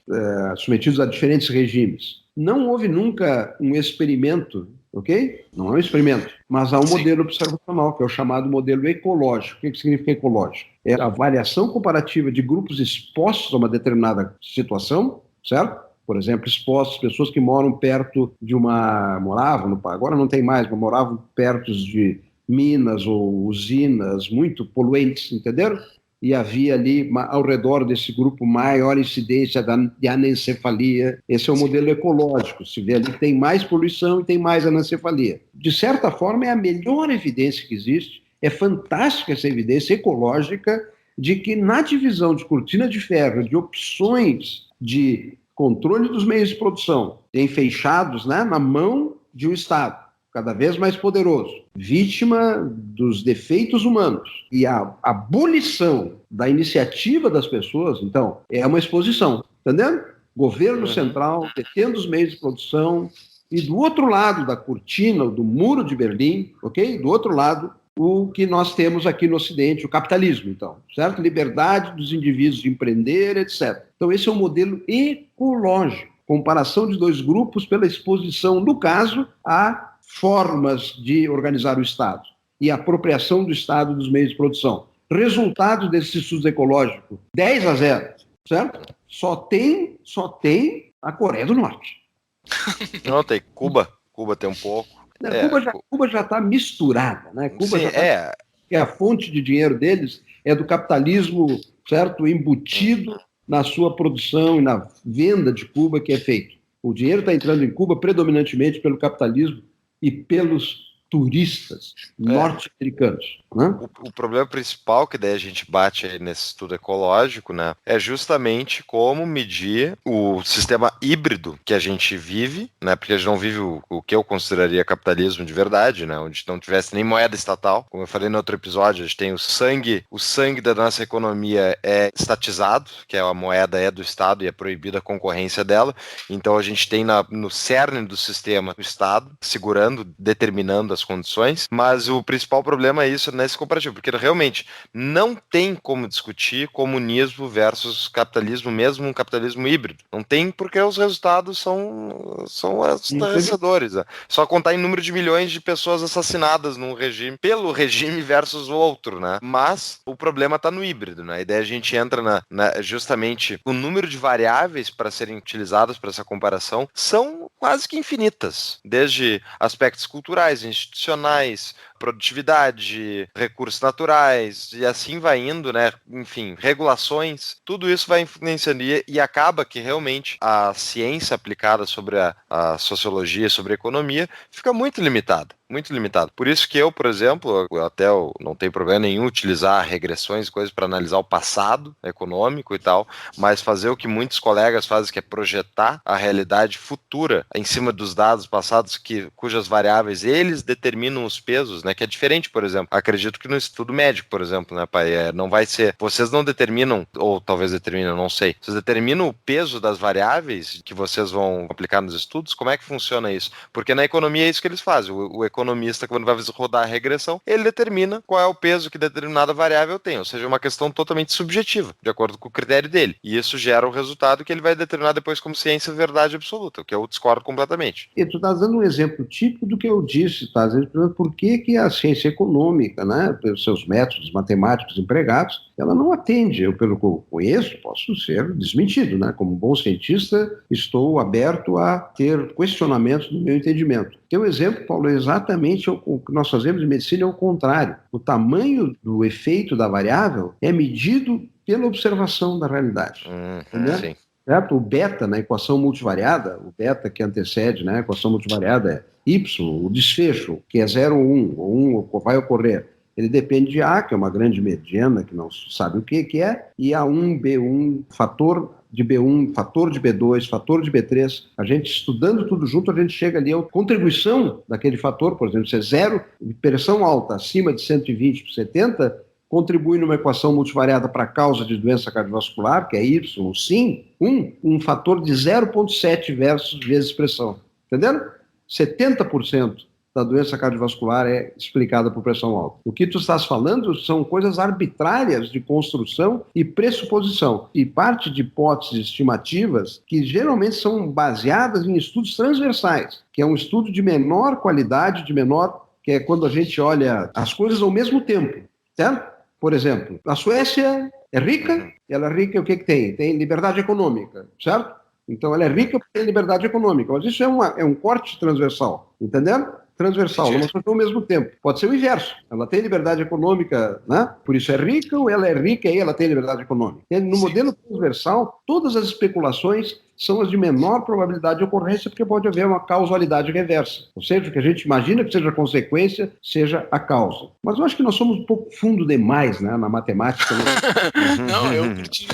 a diferentes regimes. Não houve nunca um experimento, ok? Não é um experimento, mas há um modelo observacional, que é o chamado modelo ecológico. O que significa ecológico? É a avaliação comparativa de grupos expostos a uma determinada situação, certo? Por exemplo, expostos pessoas que moram perto de agora não tem mais, mas moravam perto de minas ou usinas muito poluentes, entenderam? e havia ali, ao redor desse grupo, maior incidência de anencefalia. Esse é o modelo ecológico. Se vê ali que tem mais poluição e tem mais anencefalia. De certa forma, é a melhor evidência que existe. É fantástica essa evidência ecológica de que na divisão de cortina de ferro, de opções de controle dos meios de produção, tem fechados, né, na mão de um Estado cada vez mais poderoso, vítima dos defeitos humanos, e a abolição da iniciativa das pessoas, então, é uma exposição, entendendo? Governo central detendo os meios de produção, e do outro lado da cortina, do muro de Berlim, ok? Do outro lado, o que nós temos aqui no Ocidente, o capitalismo, então, certo? Liberdade dos indivíduos de empreender, etc. Então, esse é um modelo ecológico, comparação de dois grupos pela exposição, no caso, a formas de organizar o Estado e a apropriação do Estado dos meios de produção. Resultado desse estudo ecológico, 10-0, certo? Só tem a Coreia do Norte. Não, tem Cuba. Cuba tem um pouco. Cuba já está misturada, né? Cuba sim, que a fonte de dinheiro deles é do capitalismo, certo? Embutido na sua produção e na venda de Cuba que é feito. O dinheiro está entrando em Cuba predominantemente pelo capitalismo e pelos turistas norte-americanos. Né? O problema principal que daí a gente bate aí nesse estudo ecológico, né, é justamente como medir o sistema híbrido que a gente vive, né, porque a gente não vive o que eu consideraria capitalismo de verdade, né, onde não tivesse nem moeda estatal. Como eu falei no outro episódio, a gente tem o sangue da nossa economia é estatizado, que é a moeda é do Estado e é proibida a concorrência dela. Então a gente tem no cerne do sistema o Estado segurando, determinando as condições, mas o principal problema é isso nesse comparativo, porque realmente não tem como discutir comunismo versus capitalismo, mesmo um capitalismo híbrido. Não tem, porque os resultados são estarrecedores. Né? Só contar em número de milhões de pessoas assassinadas num regime, pelo regime versus o outro, né? Mas o problema está no híbrido, né? A ideia a gente entra justamente o número de variáveis para serem utilizadas para essa comparação são quase que infinitas, desde aspectos culturais, institucionais, produtividade, recursos naturais, e assim vai indo, né? Enfim, regulações, tudo isso vai influenciando e acaba que realmente a ciência aplicada sobre a sociologia, sobre a economia, fica muito limitada. Muito limitado. Por isso que eu, por exemplo, eu não tenho problema nenhum utilizar regressões, coisas para analisar o passado econômico e tal, mas fazer o que muitos colegas fazem, que é projetar a realidade futura em cima dos dados passados, cujas variáveis eles determinam os pesos, né? Que é diferente, por exemplo. Acredito que no estudo médico, por exemplo, né, pai? Não vai ser. Vocês não determinam, ou talvez determinam, não sei. Vocês determinam o peso das variáveis que vocês vão aplicar nos estudos? Como é que funciona isso? Porque na economia é isso que eles fazem. O economista, quando vai rodar a regressão, ele determina qual é o peso que determinada variável tem, ou seja, é uma questão totalmente subjetiva, de acordo com o critério dele. E isso gera o resultado que ele vai determinar depois como ciência verdade absoluta, o que eu discordo completamente. E tu está dando um exemplo típico do que eu disse, está dizendo por que a ciência econômica, né, pelos seus métodos matemáticos empregados, ela não atende. Eu, pelo que eu conheço, posso ser desmentido, né? Como bom cientista, estou aberto a ter questionamentos no meu entendimento. Teu exemplo, Paulo, é exatamente o que nós fazemos em medicina, é o contrário. O tamanho do efeito da variável é medido pela observação da realidade. Sim. Certo? O beta na equação multivariada, o beta que antecede, né, a equação multivariada é y, o desfecho, que é 0 ou 1, ou 1 vai ocorrer. Ele depende de A, que é uma grande mediana, que não sabe o que é, e A1, B1, fator de B1, fator de B2, fator de B3. A gente, estudando tudo junto, a gente chega ali a contribuição daquele fator, por exemplo, se é 0, pressão alta acima de 120 por 70, contribui numa equação multivariada para a causa de doença cardiovascular, que é Y, sim, um fator de 0,7 vezes pressão. Entendendo? 70% da doença cardiovascular é explicada por pressão alta. O que tu estás falando são coisas arbitrárias de construção e pressuposição, e parte de hipóteses estimativas que geralmente são baseadas em estudos transversais, que é um estudo de menor qualidade, que é quando a gente olha as coisas ao mesmo tempo, certo? Por exemplo, a Suécia é rica, ela é rica, o que tem? Tem liberdade econômica, certo? Então ela é rica porque tem liberdade econômica, mas isso é um corte transversal, entendeu? transversal, mas ao mesmo tempo. Pode ser o inverso. Ela tem liberdade econômica, né? Por isso é rica, ou ela é rica e ela tem liberdade econômica. No modelo transversal, todas as especulações são as de menor probabilidade de ocorrência, porque pode haver uma causalidade reversa. Ou seja, o que a gente imagina que seja a consequência, seja a causa. Mas eu acho que nós somos um pouco fundo demais, né, na matemática. Não, eu curti.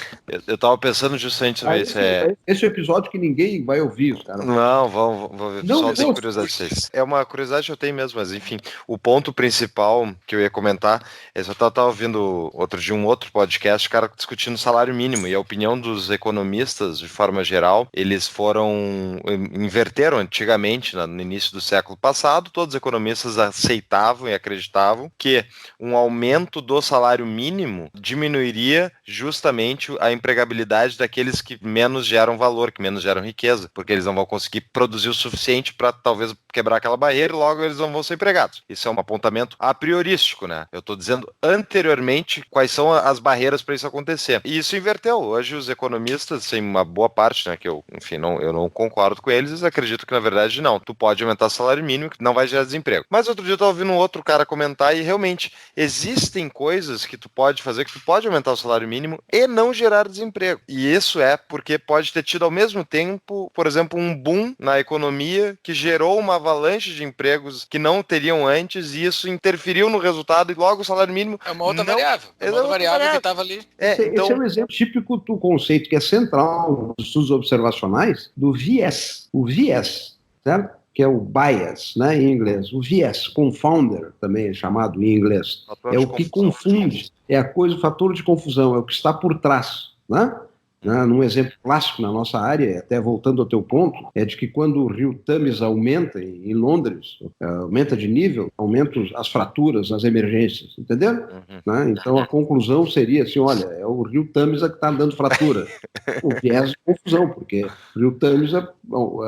Eu estava pensando justamente sobre isso. Esse é o episódio que ninguém vai ouvir, os caras. Não, vou ver. Só tem curiosidade de vocês. É uma curiosidade que eu tenho mesmo, mas enfim. O ponto principal que eu ia comentar é que eu estava ouvindo outro dia um outro podcast, o cara discutindo salário mínimo, e a opinião dos economistas, de forma geral, eles inverteram antigamente, no início do século passado, todos os economistas aceitavam e acreditavam que um aumento do salário mínimo diminuiria justamente a empregabilidade daqueles que menos geram valor, que menos geram riqueza, porque eles não vão conseguir produzir o suficiente para talvez quebrar aquela barreira e logo eles não vão ser empregados. Isso é um apontamento a priorístico, né? Eu estou dizendo anteriormente quais são as barreiras para isso acontecer. E isso inverteu. Hoje os economistas, sem uma boa parte, né, que eu não concordo com eles acredito que na verdade não. Tu pode aumentar o salário mínimo que não vai gerar desemprego. Mas outro dia eu estava ouvindo um outro cara comentar e realmente existem coisas que tu pode fazer, que tu pode aumentar o salário mínimo e não gerar desemprego. E isso é porque pode ter tido ao mesmo tempo, por exemplo, um boom na economia que gerou uma avalanche de empregos que não teriam antes e isso interferiu no resultado e logo o salário mínimo... É uma outra variável. É uma outra variável que estava ali. Esse é um exemplo típico do conceito que é central nos estudos observacionais do viés. O viés, certo? Que é o bias, né, em inglês. O viés, confounder, também é chamado em inglês. É o que confunde, é a coisa, o fator de confusão, é o que está por trás, né? Num exemplo clássico na nossa área, até voltando ao teu ponto, é de que quando o rio Tâmisa aumenta em Londres, aumenta de nível, aumentam as fraturas nas emergências, entendeu? Né? Então a conclusão seria assim, olha, é o rio Tâmisa que está dando fratura. O viés de confusão, porque o rio Tâmisa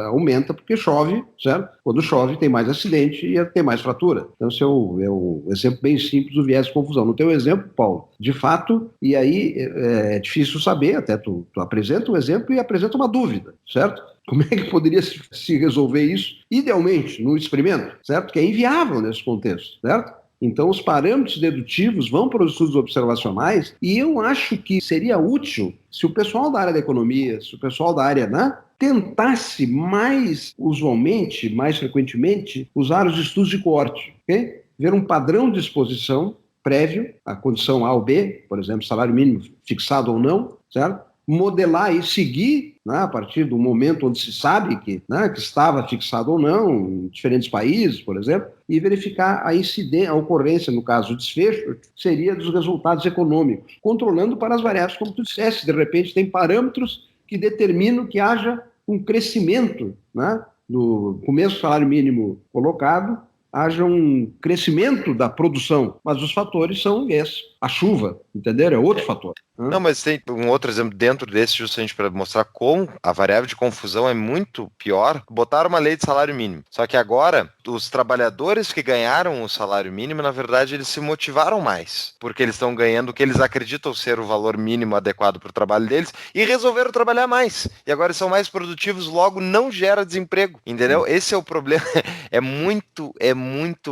aumenta porque chove, certo? Quando chove tem mais acidente e tem mais fratura. Então esse é o exemplo bem simples do viés de confusão. No teu exemplo, Paulo, de fato, e aí é difícil saber, até tu apresenta um exemplo e apresenta uma dúvida, certo? Como é que poderia se resolver isso? Idealmente, no experimento, certo? Que é inviável nesse contexto, certo? Então, os parâmetros dedutivos vão para os estudos observacionais e eu acho que seria útil se o pessoal da área da economia, se o pessoal da área, né, tentasse mais usualmente, mais frequentemente, usar os estudos de coorte, ok? Ver um padrão de exposição prévio, a condição A ou B, por exemplo, salário mínimo fixado ou não, certo? Modelar e seguir, né, a partir do momento onde se sabe que estava fixado ou não, em diferentes países, por exemplo, e verificar a incidência, a ocorrência, no caso, o desfecho, seria dos resultados econômicos, controlando para as variáveis, como tu disseste, de repente tem parâmetros que determinam que haja um crescimento, né, do começo do salário mínimo colocado, haja um crescimento da produção, mas os fatores são esses. A chuva, entenderam? É outro fator. Não, mas tem um outro exemplo dentro desse, justamente para mostrar como a variável de confusão é muito pior. Botaram uma lei de salário mínimo. Só que agora, os trabalhadores que ganharam o salário mínimo, na verdade, eles se motivaram mais. Porque eles estão ganhando o que eles acreditam ser o valor mínimo adequado para o trabalho deles e resolveram trabalhar mais. E agora são mais produtivos, logo não gera desemprego. Entendeu? Esse é o problema. É muito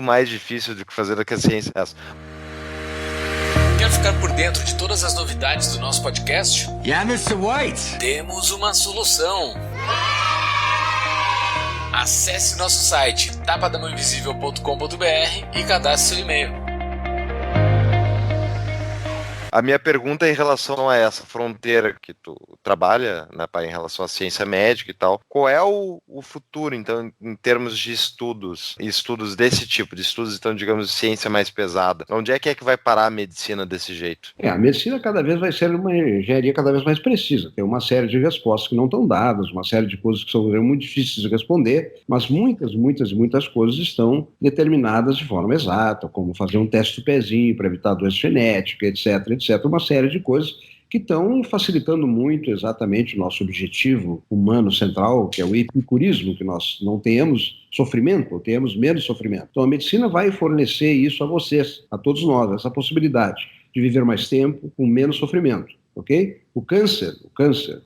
mais difícil do que fazer do que a ciência. Quer ficar por dentro de todas as novidades do nosso podcast? Yeah, Mr. White! Temos uma solução. Acesse nosso site tapadamãoinvisível.com.br e cadastre seu e-mail. A minha pergunta é em relação a essa fronteira que tu trabalha, né, em relação à ciência médica e tal. Qual é o futuro, então, em termos de estudos desse tipo, de estudos, então, digamos, de ciência mais pesada? Onde é que vai parar a medicina desse jeito? A medicina cada vez vai ser uma engenharia cada vez mais precisa. Tem uma série de respostas que não estão dadas, uma série de coisas que são muito difíceis de responder, mas muitas coisas estão determinadas de forma exata, como fazer um teste do pezinho para evitar doença genética, etc. Uma série de coisas que estão facilitando muito exatamente o nosso objetivo humano central, que é o epicurismo, que nós não tenhamos sofrimento, ou tenhamos menos sofrimento. Então a medicina vai fornecer isso a vocês, a todos nós, essa possibilidade de viver mais tempo com menos sofrimento. ok? O câncer,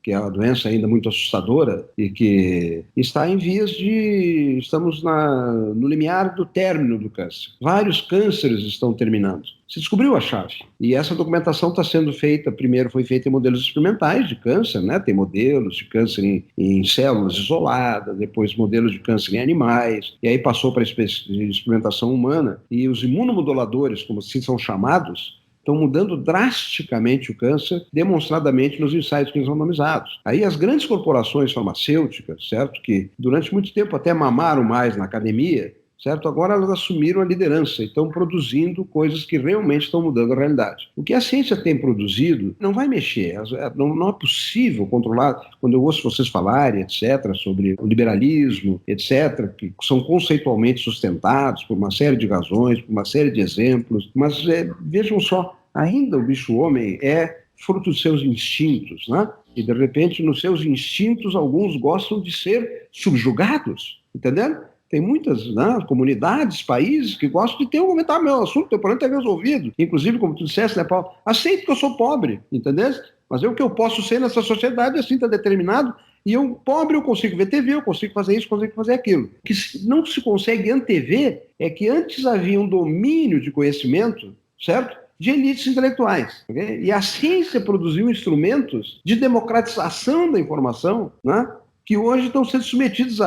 que é uma doença ainda muito assustadora e que está em vias de... Estamos no limiar do término do câncer. Vários cânceres estão terminando. Se descobriu a chave. E essa documentação está sendo feita, primeiro foi feita em modelos experimentais de câncer, né? Tem modelos de câncer em células isoladas, depois modelos de câncer em animais, e aí passou para a experimentação humana. E os imunomoduladores, como assim são chamados, estão mudando drasticamente o câncer, demonstradamente nos ensaios que são randomizados. Aí as grandes corporações farmacêuticas, certo, que durante muito tempo até mamaram mais na academia, certo, agora elas assumiram a liderança e estão produzindo coisas que realmente estão mudando a realidade. O que a ciência tem produzido não vai mexer, não é possível controlar. Quando eu ouço vocês falarem, etc., sobre o liberalismo, etc., que são conceitualmente sustentados por uma série de razões, por uma série de exemplos, mas vejam só, ainda o bicho-homem é fruto dos seus instintos, né? E, de repente, nos seus instintos, alguns gostam de ser subjugados, entendendo? Tem muitas, né, comunidades, países que gostam de ter um momento, meu assunto, teu problema está resolvido. Inclusive, como tu disseste, né, Paulo? Aceito que eu sou pobre, entendeu? Mas o que eu posso ser nessa sociedade, assim, está determinado. E eu, pobre, eu consigo ver TV, eu consigo fazer isso, consigo fazer aquilo. O que não se consegue antever é que antes havia um domínio de conhecimento, certo? De elites intelectuais. Okay? E a ciência produziu instrumentos de democratização da informação, né, que hoje estão sendo submetidos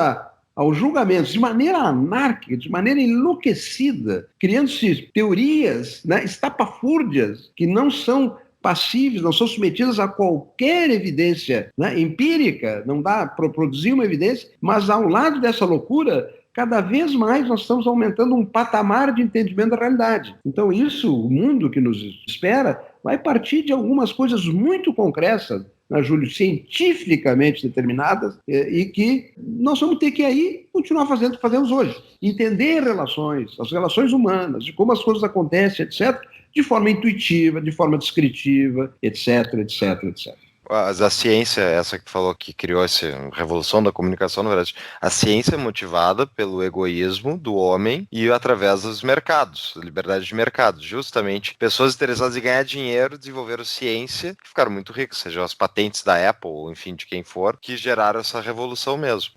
aos julgamentos de maneira anárquica, de maneira enlouquecida, criando-se teorias, né, estapafúrdias, que não são passíveis, não são submetidas a qualquer evidência, né, empírica, não dá para produzir uma evidência, mas ao lado dessa loucura, cada vez mais nós estamos aumentando um patamar de entendimento da realidade. Então isso, o mundo que nos espera, vai partir de algumas coisas muito concretas, né, Júlio, cientificamente determinadas, e que nós vamos ter que aí continuar fazendo o que fazemos hoje. Entender relações, as relações humanas, de como as coisas acontecem, etc., de forma intuitiva, de forma descritiva, etc., etc., etc. Mas a ciência, essa que falou que criou essa revolução da comunicação, na verdade, a ciência é motivada pelo egoísmo do homem e através dos mercados, liberdade de mercado. Justamente, pessoas interessadas em ganhar dinheiro desenvolveram ciência que ficaram muito ricas, sejam as patentes da Apple, ou enfim, de quem for, que geraram essa revolução mesmo.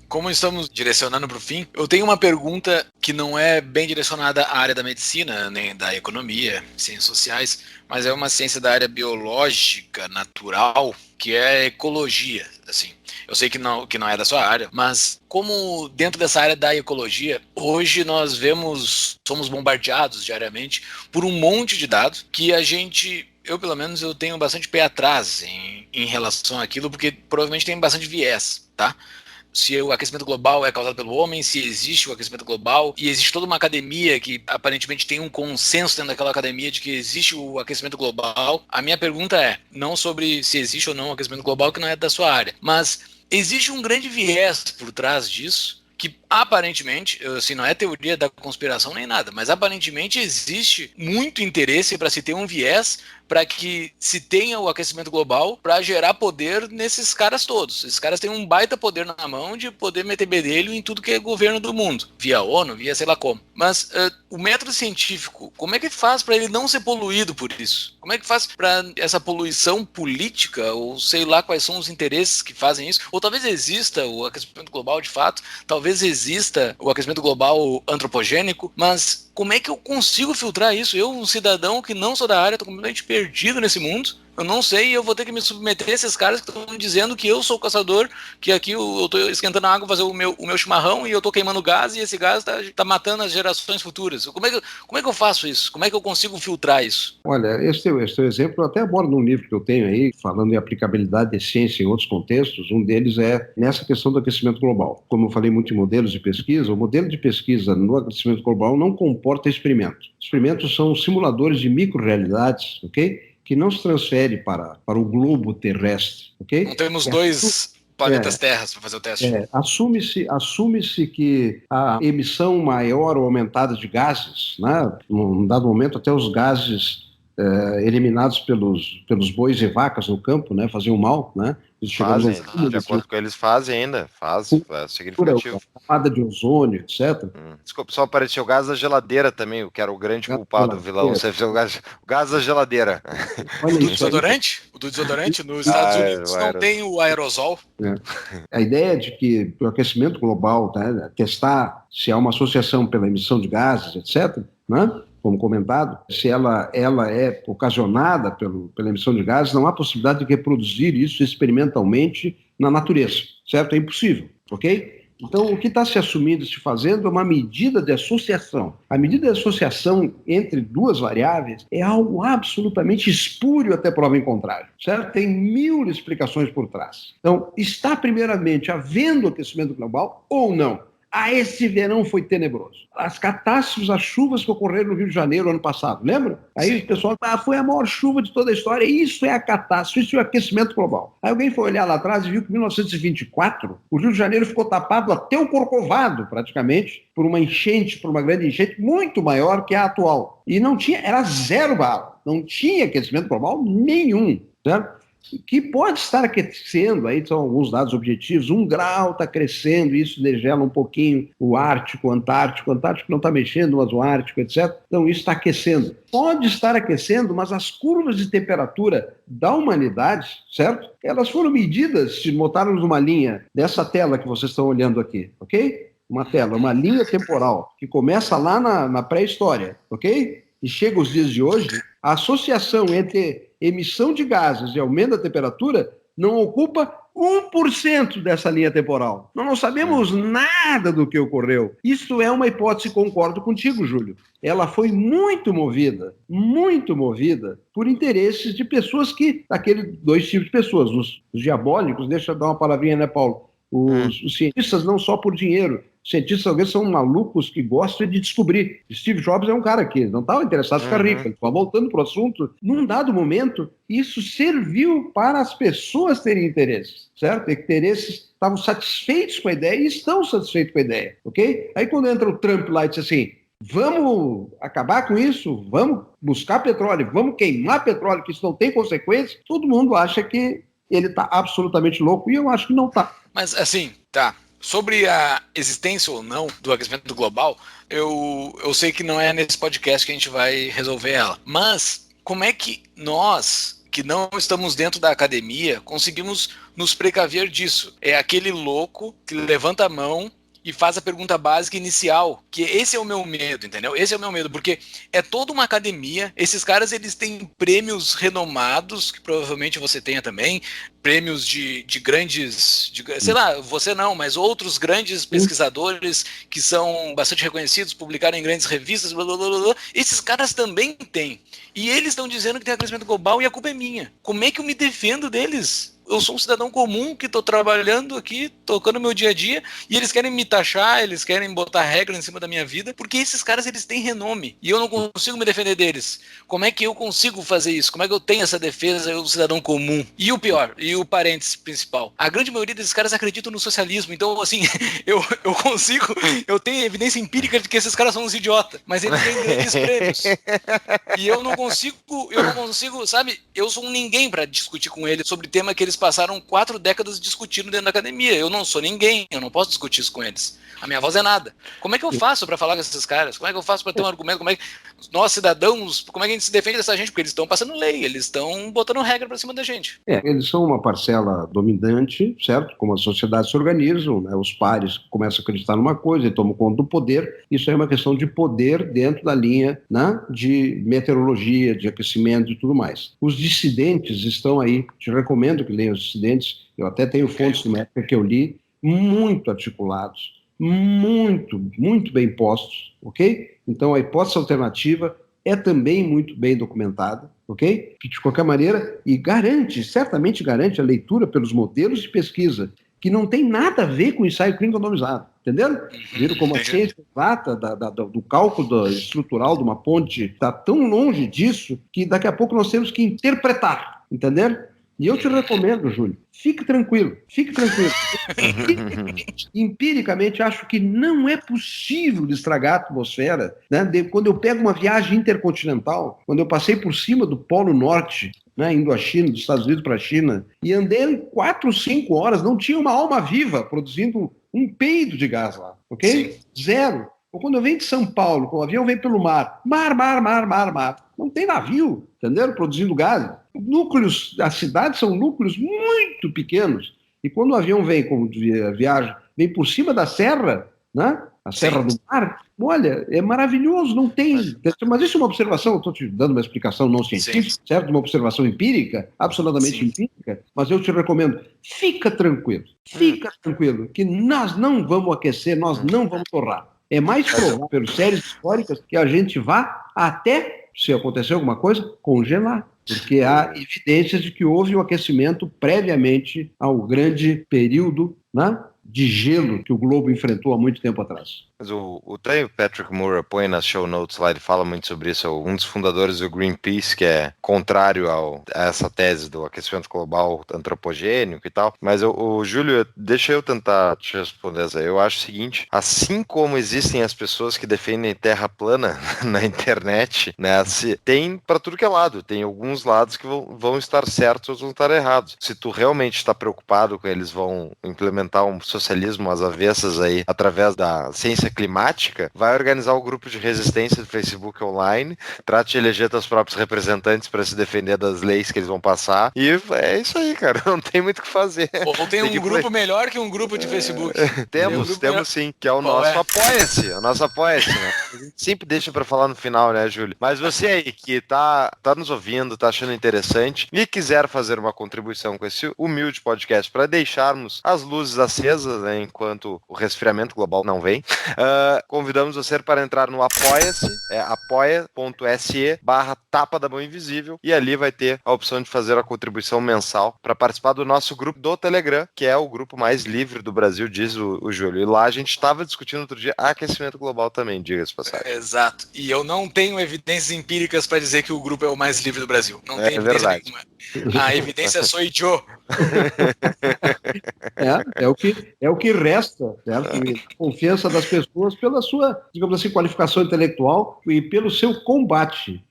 Como estamos direcionando para o fim, eu tenho uma pergunta que não é bem direcionada à área da medicina, nem da economia, ciências sociais, mas é uma ciência da área biológica, natural, que é a ecologia, assim. Eu sei que não é da sua área, mas como dentro dessa área da ecologia, hoje nós somos bombardeados diariamente por um monte de dados que eu pelo menos eu tenho bastante pé atrás em relação àquilo, porque provavelmente tem bastante viés, tá? Se o aquecimento global é causado pelo homem, se existe o aquecimento global, e existe toda uma academia que aparentemente tem um consenso dentro daquela academia de que existe o aquecimento global. A minha pergunta é, não sobre se existe ou não o aquecimento global, que não é da sua área, mas existe um grande viés por trás disso, que aparentemente, assim, não é teoria da conspiração nem nada, mas aparentemente existe muito interesse para se ter um viés para que se tenha o aquecimento global para gerar poder nesses caras todos. Esses caras têm um baita poder na mão de poder meter bedelho em tudo que é governo do mundo, via ONU, via sei lá como. Mas o método científico, como é que faz para ele não ser poluído por isso? Como é que faz para essa poluição política, ou sei lá quais são os interesses que fazem isso? Ou talvez exista o aquecimento global de fato, talvez exista o aquecimento global antropogênico, mas como é que eu consigo filtrar isso? Eu, um cidadão que não sou da área, estou completamente perdido nesse mundo. Eu não sei e eu vou ter que me submeter a esses caras que estão dizendo que eu sou o caçador, que aqui eu estou esquentando a água para fazer o meu chimarrão e eu estou queimando gás e esse gás está matando as gerações futuras. Como é que eu faço isso? Como é que eu consigo filtrar isso? Olha, esse teu exemplo eu até abordo num livro que eu tenho aí, falando em aplicabilidade de ciência em outros contextos. Um deles é nessa questão do aquecimento global. Como eu falei muito em modelos de pesquisa, o modelo de pesquisa no aquecimento global não comporta experimentos. Experimentos são simuladores de micro-realidades, ok? Que não se transfere para o globo terrestre, ok? Não temos dois planetas terras para fazer o teste. Assume-se que a emissão maior ou aumentada de gases, né, num dado momento até os gases eliminados pelos bois e vacas no campo, né, faziam mal, né, Fazem, de acordo com eles fazem ainda, é significativo. Camada de ozônio, etc. Desculpa, só apareceu o gás da geladeira também, que era o grande culpado do vilão. Você viu o gás da geladeira. O do desodorante? O do desodorante? Nos Estados Unidos não tem o aerosol. A ideia de que o aquecimento global, testar se há uma associação pela emissão de gases, etc., né? Como comentado, se ela é ocasionada pela emissão de gases, não há possibilidade de reproduzir isso experimentalmente na natureza, certo? É impossível, ok? Então, o que está se assumindo, se fazendo, é uma medida de associação. A medida de associação entre duas variáveis é algo absolutamente espúrio até prova em contrário, certo? Tem 1000 explicações por trás. Então, está primeiramente havendo aquecimento global ou não? Esse verão foi tenebroso. As catástrofes, as chuvas que ocorreram no Rio de Janeiro ano passado, lembra? Aí o pessoal foi a maior chuva de toda a história. Isso é a catástrofe, isso é o aquecimento global. Aí alguém foi olhar lá atrás e viu que em 1924 o Rio de Janeiro ficou tapado até o Corcovado, praticamente, por uma enchente, por uma grande enchente muito maior que a atual. E não tinha, era zero bala, não tinha aquecimento global nenhum, certo? Que pode estar aquecendo, aí são alguns dados objetivos, 1 grau está crescendo, isso degela um pouquinho o Ártico, o Antártico não está mexendo, mas o Ártico, etc. Então isso está aquecendo. Pode estar aquecendo, mas as curvas de temperatura da humanidade, certo? Elas foram medidas, se botaram numa linha dessa tela que vocês estão olhando aqui, ok? Uma linha temporal, que começa lá na pré-história, ok? E chega aos dias de hoje, a associação entre emissão de gases e aumento da temperatura não ocupa 1% dessa linha temporal. Nós não sabemos nada do que ocorreu. Isso é uma hipótese, concordo contigo, Júlio. Ela foi muito movida por interesses de pessoas daqueles 2 tipos de pessoas, os diabólicos, deixa eu dar uma palavrinha, né, Paulo? Os cientistas não só por dinheiro. Os cientistas talvez são malucos que gostam de descobrir. Steve Jobs é um cara que não estava interessado em ficar rico. Ele estava voltando para o assunto. Num dado momento, isso serviu para as pessoas terem interesse, certo? Interesses estavam satisfeitos com a ideia e estão satisfeitos com a ideia, ok? Aí quando entra o Trump lá e diz assim, vamos acabar com isso, vamos buscar petróleo, vamos queimar petróleo, que isso não tem consequência, todo mundo acha que ele está absolutamente louco e eu acho que não está. Mas assim, tá. Sobre a existência ou não do aquecimento global, eu sei que não é nesse podcast que a gente vai resolver ela. Mas como é que nós, que não estamos dentro da academia, conseguimos nos precaver disso? É aquele louco que levanta a mão e faz a pergunta básica inicial, que esse é o meu medo, entendeu? Esse é o meu medo, porque é toda uma academia, esses caras, eles têm prêmios renomados, que provavelmente você tenha também, prêmios de grandes, sei lá, você não, mas outros grandes pesquisadores que são bastante reconhecidos, publicaram em grandes revistas, blá, blá, blá, blá. Esses caras também têm. E eles estão dizendo que tem aquecimento global e a culpa é minha. Como é que eu me defendo deles? Eu sou um cidadão comum que estou trabalhando aqui, tocando meu dia a dia, e eles querem me taxar, eles querem botar regra em cima da minha vida, porque esses caras, eles têm renome, e eu não consigo me defender deles. Como é que eu consigo fazer isso? Como é que eu tenho essa defesa, eu, cidadão comum? E o pior, e o parênteses principal, a grande maioria desses caras acreditam no socialismo, então, assim, eu tenho evidência empírica de que esses caras são uns idiotas, mas eles têm grandes prêmios. E eu não consigo, sabe, eu sou um ninguém para discutir com eles sobre tema que eles passaram 4 décadas discutindo dentro da academia. Eu não sou ninguém, eu não posso discutir isso com eles. A minha voz é nada. Como é que eu faço para falar com esses caras? Como é que eu faço para ter um argumento? Como é que nós, cidadãos, como é que a gente se defende dessa gente? Porque eles estão passando lei, eles estão botando regra para cima da gente. Eles são uma parcela dominante, certo? Como as sociedades se organizam, né? Os pares começam a acreditar numa coisa e tomam conta do poder. Isso é uma questão de poder dentro da linha, né? De meteorologia, de aquecimento e tudo mais. Os dissidentes estão aí. Te recomendo que leiam os dissidentes. Eu até tenho fontes de uma época que eu li, muito articulados, muito bem postos, ok? Então a hipótese alternativa é também muito bem documentada, ok? Que de qualquer maneira, e certamente garante a leitura pelos modelos de pesquisa, que não tem nada a ver com o ensaio clínico randomizado, entenderam? Viram como a ciência exata do cálculo estrutural de uma ponte está tão longe disso que daqui a pouco nós temos que interpretar, entenderam? E eu te recomendo, Júlio, fique tranquilo. Empiricamente, acho que não é possível estragar a atmosfera, né? Quando eu pego uma viagem intercontinental, quando eu passei por cima do Polo Norte, né, indo à China, dos Estados Unidos para a China, e andei 4, 5 horas, não tinha uma alma viva produzindo um peido de gás lá, ok? Sim. Zero. Ou quando eu venho de São Paulo, com o avião vem pelo mar. Mar. Não tem navio, entendeu? Produzindo gás. Núcleos da cidade são núcleos muito pequenos. E quando o avião vem, como viagem, vem por cima da serra, né? A Serra do Mar, olha, é maravilhoso, não tem... Mas isso é uma observação, eu estou te dando uma explicação não científica, certo? Uma observação empírica, absolutamente empírica, mas eu te recomendo, fica tranquilo, que nós não vamos aquecer, nós não vamos torrar. É mais provável, pelas séries históricas, que a gente vá até, se acontecer alguma coisa, congelar. Porque há evidências de que houve um aquecimento previamente ao grande período, né, de gelo que o globo enfrentou há muito tempo atrás. Mas o Patrick Moore põe nas show notes lá, ele fala muito sobre isso, é um dos fundadores do Greenpeace, que é contrário a essa tese do aquecimento global antropogênico e tal. Mas o Júlio, deixa eu tentar te responder essa. Eu acho o seguinte, assim como existem as pessoas que defendem terra plana na internet, né, tem para tudo que é lado, tem alguns lados que vão estar certos, outros vão estar errados. Se tu realmente está preocupado com eles vão implementar um socialismo às avessas aí, através da ciência climática, vai organizar o grupo de resistência do Facebook online, trate de eleger teus próprios representantes para se defender das leis que eles vão passar, e é isso aí, cara, não tem muito o que fazer. Ou tem um grupo melhor que um grupo de Facebook. Temos sim, que é o nosso Apoia-se, o nosso Apoia-se, né? A gente sempre deixa para falar no final, né, Júlio? Mas você aí que tá nos ouvindo, tá achando interessante e quiser fazer uma contribuição com esse humilde podcast para deixarmos as luzes acesas, né, enquanto o resfriamento global não vem, convidamos você para entrar no Apoia-se, apoia.se/Tapa da Mão Invisível, e ali vai ter a opção de fazer a contribuição mensal para participar do nosso grupo do Telegram, que é o grupo mais livre do Brasil, diz o Júlio. E lá a gente estava discutindo outro dia aquecimento global também, diga-se passagem. Exato. E eu não tenho evidências empíricas para dizer que o grupo é o mais livre do Brasil. Não tem evidência nenhuma. A evidência sou eu. É o que resta, certo? A confiança das pessoas pela sua, digamos assim, qualificação intelectual e pelo seu combate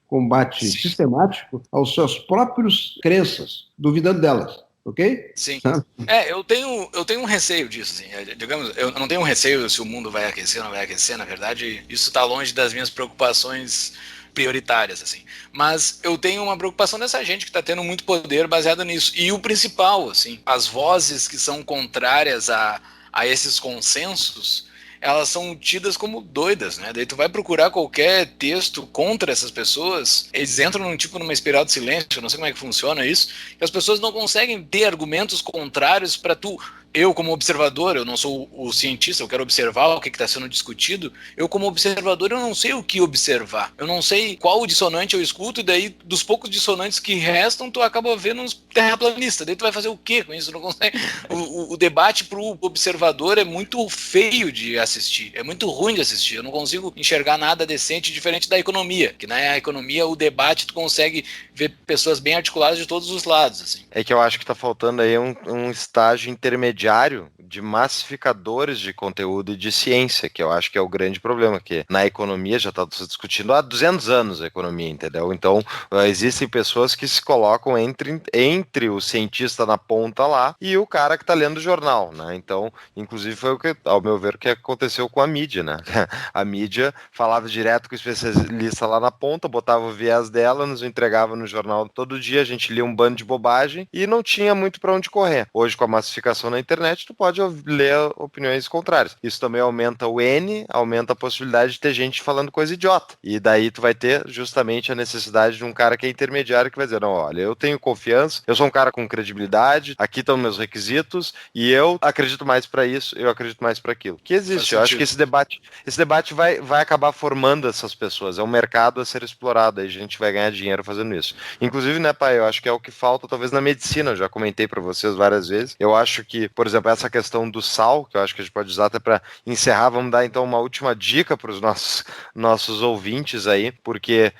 sistemático aos seus próprios crenças, duvidando delas. Ok? Sim. Eu tenho um receio disso, assim. Digamos, eu não tenho um receio se o mundo vai aquecer ou não vai aquecer, na verdade, isso está longe das minhas preocupações prioritárias, assim. Mas eu tenho uma preocupação dessa gente que está tendo muito poder baseado nisso. E o principal, assim, as vozes que são contrárias a esses consensos, elas são tidas como doidas, né? Daí tu vai procurar qualquer texto contra essas pessoas, eles entram numa espiral de silêncio, eu não sei como é que funciona isso, que as pessoas não conseguem ter argumentos contrários para tu... Eu, como observador, eu não sou o cientista, eu quero observar o que está sendo discutido. Eu, como observador, eu não sei o que observar. Eu não sei qual dissonante eu escuto, e daí, dos poucos dissonantes que restam, tu acaba vendo uns terraplanistas. Daí tu vai fazer o quê com isso? Não consegue. O debate pro observador é muito feio de assistir. É muito ruim de assistir. Eu não consigo enxergar nada decente, diferente da economia. Que na economia, o debate, tu consegue ver pessoas bem articuladas de todos os lados, assim. É que eu acho que está faltando aí um estágio intermediário de massificadores de conteúdo e de ciência, que eu acho que é o grande problema, que na economia já está se discutindo há 200 anos a economia, entendeu? Então, existem pessoas que se colocam entre o cientista na ponta lá e o cara que está lendo o jornal, né? Então, inclusive foi o que, ao meu ver, o que aconteceu com a mídia, né? A mídia falava direto com o especialista lá na ponta, botava o viés dela, nos entregava no jornal todo dia, a gente lia um bando de bobagem e não tinha muito para onde correr. Hoje, com a massificação na internet, tu pode ler opiniões contrárias. Isso também aumenta o N, aumenta a possibilidade de ter gente falando coisa idiota. E daí tu vai ter justamente a necessidade de um cara que é intermediário que vai dizer, não, olha, eu tenho confiança, eu sou um cara com credibilidade, aqui estão meus requisitos e eu acredito mais para isso, eu acredito mais para aquilo. Que existe. Eu acho que esse debate vai acabar formando essas pessoas. É um mercado a ser explorado, aí a gente vai ganhar dinheiro fazendo isso. Inclusive, né, pai, eu acho que é o que falta talvez na medicina, eu já comentei para vocês várias vezes. Eu acho que, por exemplo, essa questão do sal, que eu acho que a gente pode usar até para encerrar, vamos dar então uma última dica para os nossos ouvintes aí, porque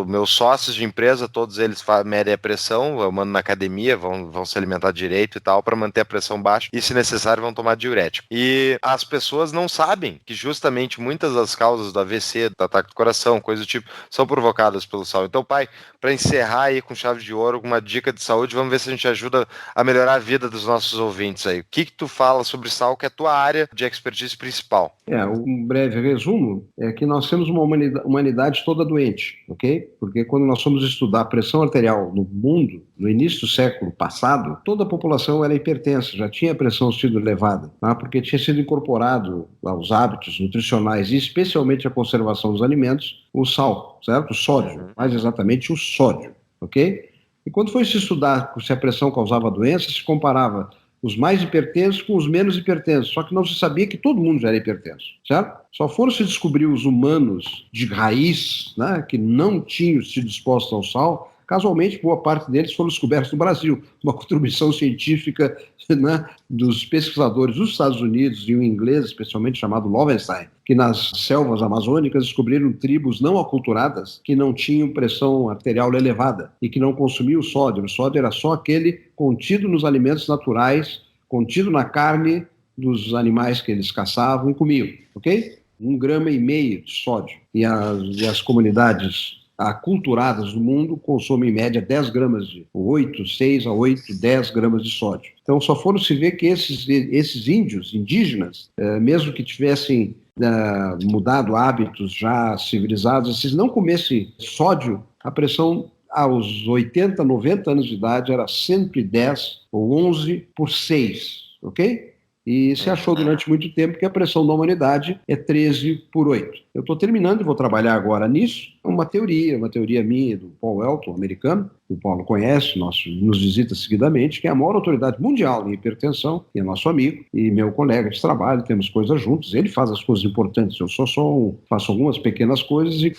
meus sócios de empresa, todos eles medem a pressão, eu mando na academia, vão se alimentar direito e tal, para manter a pressão baixa, e se necessário vão tomar diurético. E as pessoas não sabem que justamente muitas das causas do AVC, do ataque do coração, coisa do tipo, são provocadas pelo sal. Então, pai, para encerrar aí com chave de ouro, alguma dica de saúde, vamos ver se a gente ajuda a melhorar a vida dos nossos ouvintes aí. O que tu fala sobre sal, que é a tua área de expertise principal? Um breve resumo é que nós temos uma humanidade toda doente, ok? Porque quando nós fomos estudar a pressão arterial no mundo, no início do século passado, toda a população era hipertensa, já tinha a pressão sido elevada, tá? Porque tinha sido incorporado aos hábitos nutricionais e especialmente a conservação dos alimentos, o sal, certo? O sódio, mais exatamente o sódio, ok? E quando foi se estudar se a pressão causava doença, se comparava os mais hipertensos com os menos hipertensos, só que não se sabia que todo mundo já era hipertenso, certo? Só foram se descobrir os humanos de raiz, né, que não tinham sido expostos ao sal. Casualmente, boa parte deles foram descobertos no Brasil, uma contribuição científica, né, dos pesquisadores dos Estados Unidos e um inglês, especialmente chamado Lowenstein, que nas selvas amazônicas descobriram tribos não aculturadas que não tinham pressão arterial elevada e que não consumiam sódio. O sódio era só aquele contido nos alimentos naturais, contido na carne dos animais que eles caçavam e comiam, ok? 1,5 grama de sódio. E as comunidades aculturadas do mundo consomem em média 10 gramas de 6 a 8, 10 gramas de sódio. Então só foram se ver que esses índios, indígenas, mesmo que tivessem mudado hábitos já civilizados, se não comessem sódio, a pressão aos 80, 90 anos de idade era 110 ou 11 por 6, ok? E se achou durante muito tempo que a pressão da humanidade é 13 por 8. Eu estou terminando e vou trabalhar agora nisso. Uma teoria minha do Paul Elton, americano, que o Paulo conhece, nos visita seguidamente, que é a maior autoridade mundial em hipertensão, e é nosso amigo e meu colega de trabalho, temos coisas juntos. Ele faz as coisas importantes, eu faço algumas pequenas coisas e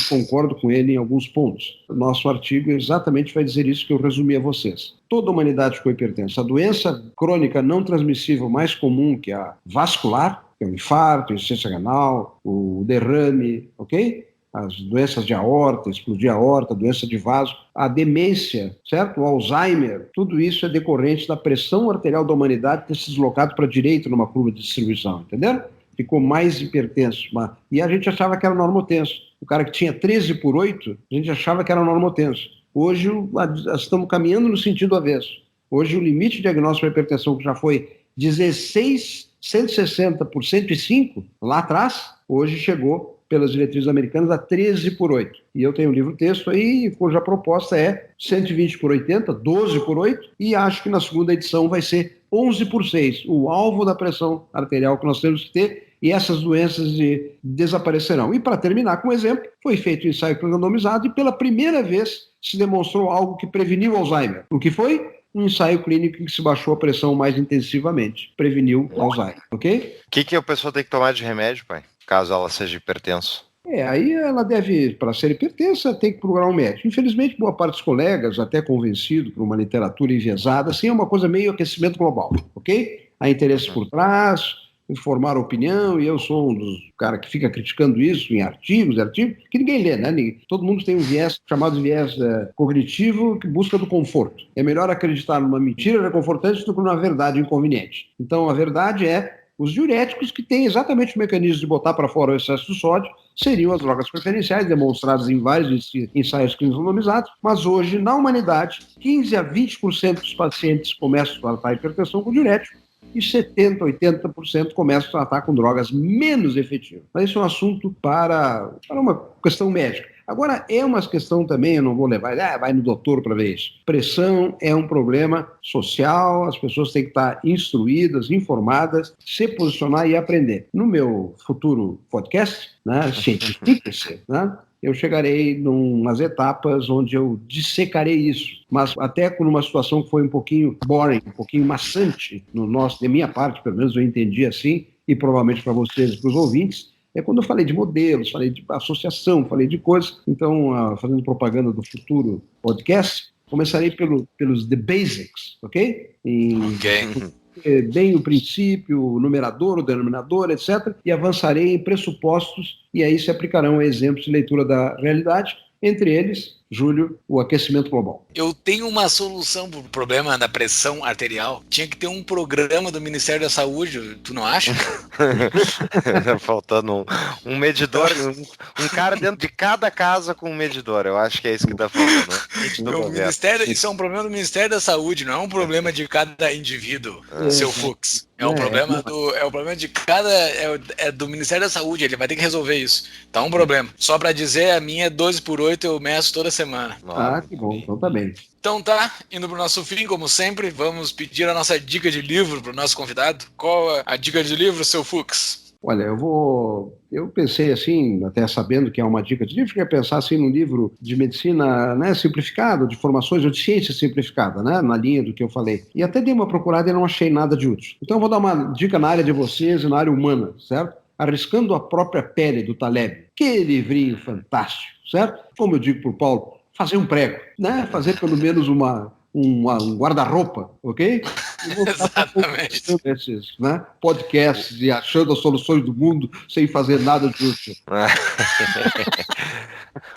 concordo com ele em alguns pontos. Nosso artigo exatamente vai dizer isso que eu resumi a vocês. Toda a humanidade ficou hipertensa. A doença crônica não transmissível mais comum, que é a vascular, que é o infarto, a insuficiência renal, o derrame, ok? As doenças de aorta, explodir a aorta, doença de vaso, a demência, certo? O Alzheimer, tudo isso é decorrente da pressão arterial da humanidade ter se deslocado para a direita numa curva de distribuição, entenderam? Ficou mais hipertenso. E a gente achava que era normotenso. O cara que tinha 13 por 8, a gente achava que era normotenso. Hoje estamos caminhando no sentido avesso. Hoje o limite diagnóstico de hipertensão, que já foi 160 por 105 lá atrás, hoje chegou pelas diretrizes americanas a 13 por 8. E eu tenho um livro-texto aí, cuja proposta é 120 por 80, 12 por 8, e acho que na segunda edição vai ser 11 por 6, o alvo da pressão arterial que nós temos que ter, e essas doenças desaparecerão. E para terminar com um exemplo, foi feito um ensaio randomizado e pela primeira vez se demonstrou algo que preveniu o Alzheimer. O que foi? Um ensaio clínico em que se baixou a pressão mais intensivamente. Preveniu o Alzheimer, ok? O que a pessoa tem que tomar de remédio, pai? Caso ela seja hipertensa. Aí ela deve, para ser hipertensa, tem que procurar um médico. Infelizmente, boa parte dos colegas, até convencido por uma literatura enviesada, assim, é uma coisa meio aquecimento global, ok? Há interesses por trás, formar opinião, e eu sou um dos caras que fica criticando isso em artigos, que ninguém lê, né? Todo mundo tem um viés chamado viés cognitivo que busca do conforto. É melhor acreditar numa mentira reconfortante do que numa verdade inconveniente. Então, a verdade é os diuréticos, que têm exatamente o mecanismo de botar para fora o excesso de sódio, seriam as drogas preferenciais, demonstradas em vários ensaios clínicos randomizados, mas hoje, na humanidade, 15 a 20% dos pacientes começam a tratar a hipertensão com diurético, e 70%, 80% começam a tratar com drogas menos efetivas. Mas isso é um assunto para uma questão médica. Agora, é uma questão também, eu não vou levar, vai no doutor para ver isso. Pressão é um problema social, as pessoas têm que estar instruídas, informadas, se posicionar e aprender. No meu futuro podcast, né, Cientifique-se, né, eu chegarei nas etapas onde eu dissecarei isso, mas até numa situação que foi um pouquinho boring, um pouquinho maçante, de minha parte, pelo menos eu entendi assim, e provavelmente para vocês e para os ouvintes, é quando eu falei de modelos, falei de associação, falei de coisas. Então, fazendo propaganda do futuro podcast, começarei pelos The Basics, ok? bem o princípio, o numerador, o denominador, etc., e avançarei em pressupostos, e aí se aplicarão exemplos de leitura da realidade, entre eles, Júlio, o aquecimento global. Eu tenho uma solução para o problema da pressão arterial. Tinha que ter um programa do Ministério da Saúde, tu não acha? Faltando um medidor, um cara dentro de cada casa com um medidor. Eu acho que é isso que tá faltando. Isso é um problema do Ministério da Saúde, não é um problema de cada indivíduo, seu Fux. É um problema do Ministério da Saúde, ele vai ter que resolver isso. Tá um problema. Só para dizer, a minha é 12/8, eu meço toda semana. Que bom, então tá bem. Então tá, indo pro nosso fim, como sempre, vamos pedir a nossa dica de livro pro nosso convidado. Qual é a dica de livro, seu Fux? Olha, eu pensei assim, até sabendo que é uma dica de livro, que é pensar assim num livro de medicina, né, simplificado, de formações ou de ciência simplificada, né, na linha do que eu falei. E até dei uma procurada e não achei nada de útil. Então eu vou dar uma dica na área de vocês e na área humana, certo? Arriscando a própria pele, do Taleb. Que livrinho fantástico, certo? Como eu digo pro Paulo, fazer um prego, né? Fazer pelo menos um guarda-roupa, ok? Exatamente. Esses, né, podcasts e achando as soluções do mundo sem fazer nada de útil.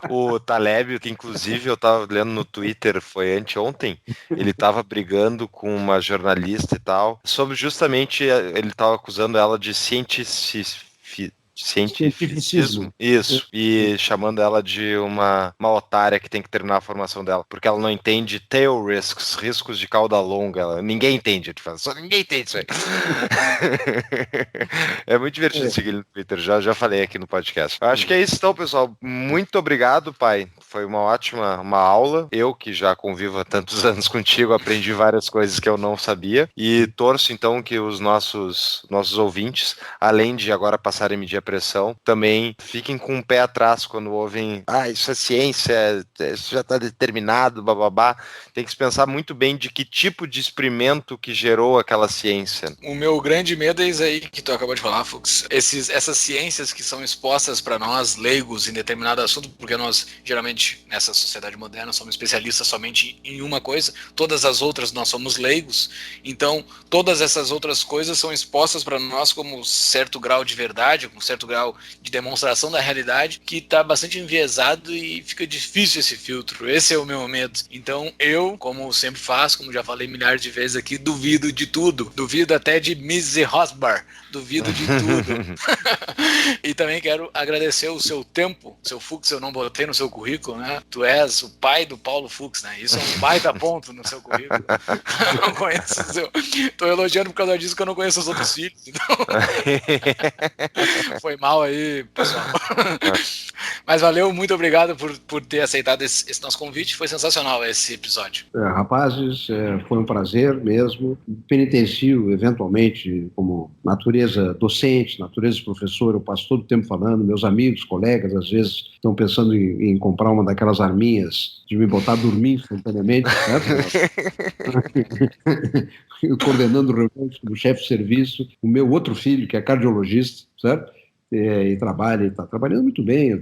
O Taleb, que inclusive eu estava lendo no Twitter, foi anteontem, ele estava brigando com uma jornalista e tal, sobre justamente, ele estava acusando ela de cientificismo. Isso. E chamando ela de uma otária que tem que terminar a formação dela. Porque ela não entende tail risks, riscos de cauda longa. Ninguém entende. Ninguém entende isso aí. É muito divertido seguir ele no Twitter. Já falei aqui no podcast. Acho que é isso então, pessoal. Muito obrigado, pai. Foi uma ótima aula. Eu, que já convivo há tantos anos contigo, aprendi várias coisas que eu não sabia. E torço, então, que os nossos ouvintes, além de agora passarem a medir a pressão, também fiquem com o pé atrás quando ouvem isso é ciência, isso já está determinado, bababá. Tem que se pensar muito bem de que tipo de experimento que gerou aquela ciência. O meu grande medo é isso aí que tu acabou de falar, Fux. Essas ciências que são expostas para nós, leigos, em determinado assunto, porque nós, geralmente, nessa sociedade moderna, somos especialistas somente em uma coisa, todas as outras nós somos leigos, então todas essas outras coisas são expostas para nós como certo grau de verdade, com certo grau de demonstração da realidade, que está bastante enviesado e fica difícil esse filtro. Esse é o meu medo. Então eu, como sempre faço, como já falei milhares de vezes aqui, duvido de tudo. Duvido até de Mrs. Rosbar. Duvido de tudo. E também quero agradecer o seu tempo. Seu Fux eu não botei no seu currículo, né? Tu és o pai do Paulo Fux, né? Isso é um baita ponto no seu currículo. Eu não conheço o seu... Tô elogiando por causa disso que eu não conheço os outros filhos. Então... Foi mal aí, pessoal. Mas valeu, muito obrigado por ter aceitado esse nosso convite. Foi sensacional esse episódio. Rapazes, foi um prazer mesmo. Penitencio, eventualmente, como natureza docente, natureza de professor, eu passo todo o tempo falando, meus amigos, colegas, às vezes estão pensando em comprar uma daquelas arminhas de me botar a dormir instantaneamente, certo? Coordenando reuniões como chefe de serviço, o meu outro filho, que é cardiologista, certo? E está trabalhando muito bem. Eu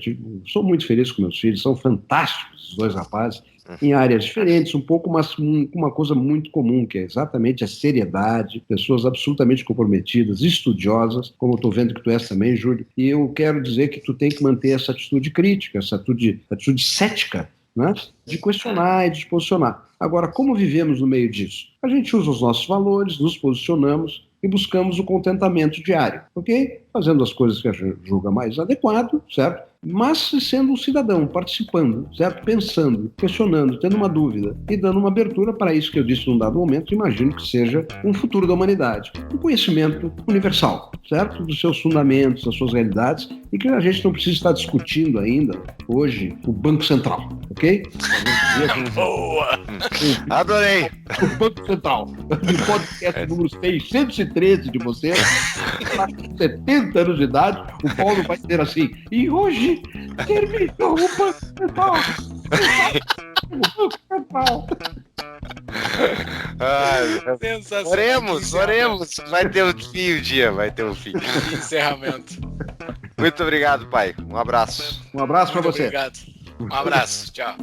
sou muito feliz com meus filhos, são fantásticos os dois rapazes, em áreas diferentes, um pouco, mas com uma coisa muito comum, que é exatamente a seriedade, pessoas absolutamente comprometidas, estudiosas, como eu estou vendo que tu és também, Júlio, e eu quero dizer que tu tem que manter essa atitude crítica, essa atitude cética, né? De questionar e de se posicionar. Agora, como vivemos no meio disso? A gente usa os nossos valores, nos posicionamos e buscamos o contentamento diário, ok? Fazendo as coisas que a gente julga mais adequado, certo? Mas sendo um cidadão, participando, certo? Pensando, questionando, tendo uma dúvida e dando uma abertura para isso que eu disse num dado momento, imagino que seja um futuro da humanidade. Um conhecimento universal, certo? Dos seus fundamentos, das suas realidades, e que a gente não precisa estar discutindo ainda, hoje, o Banco Central, ok? Boa! Adorei! O Banco Central. No podcast número 613 de vocês, com 70 anos de idade, o Paulo vai dizer assim, e hoje terminou o Banco Central. O Banco Central. Oremos. Vai ter um fim o dia, vai ter um fim. Encerramento. Muito obrigado, pai. Um abraço. Um abraço para você. Obrigado. Um abraço. Tchau.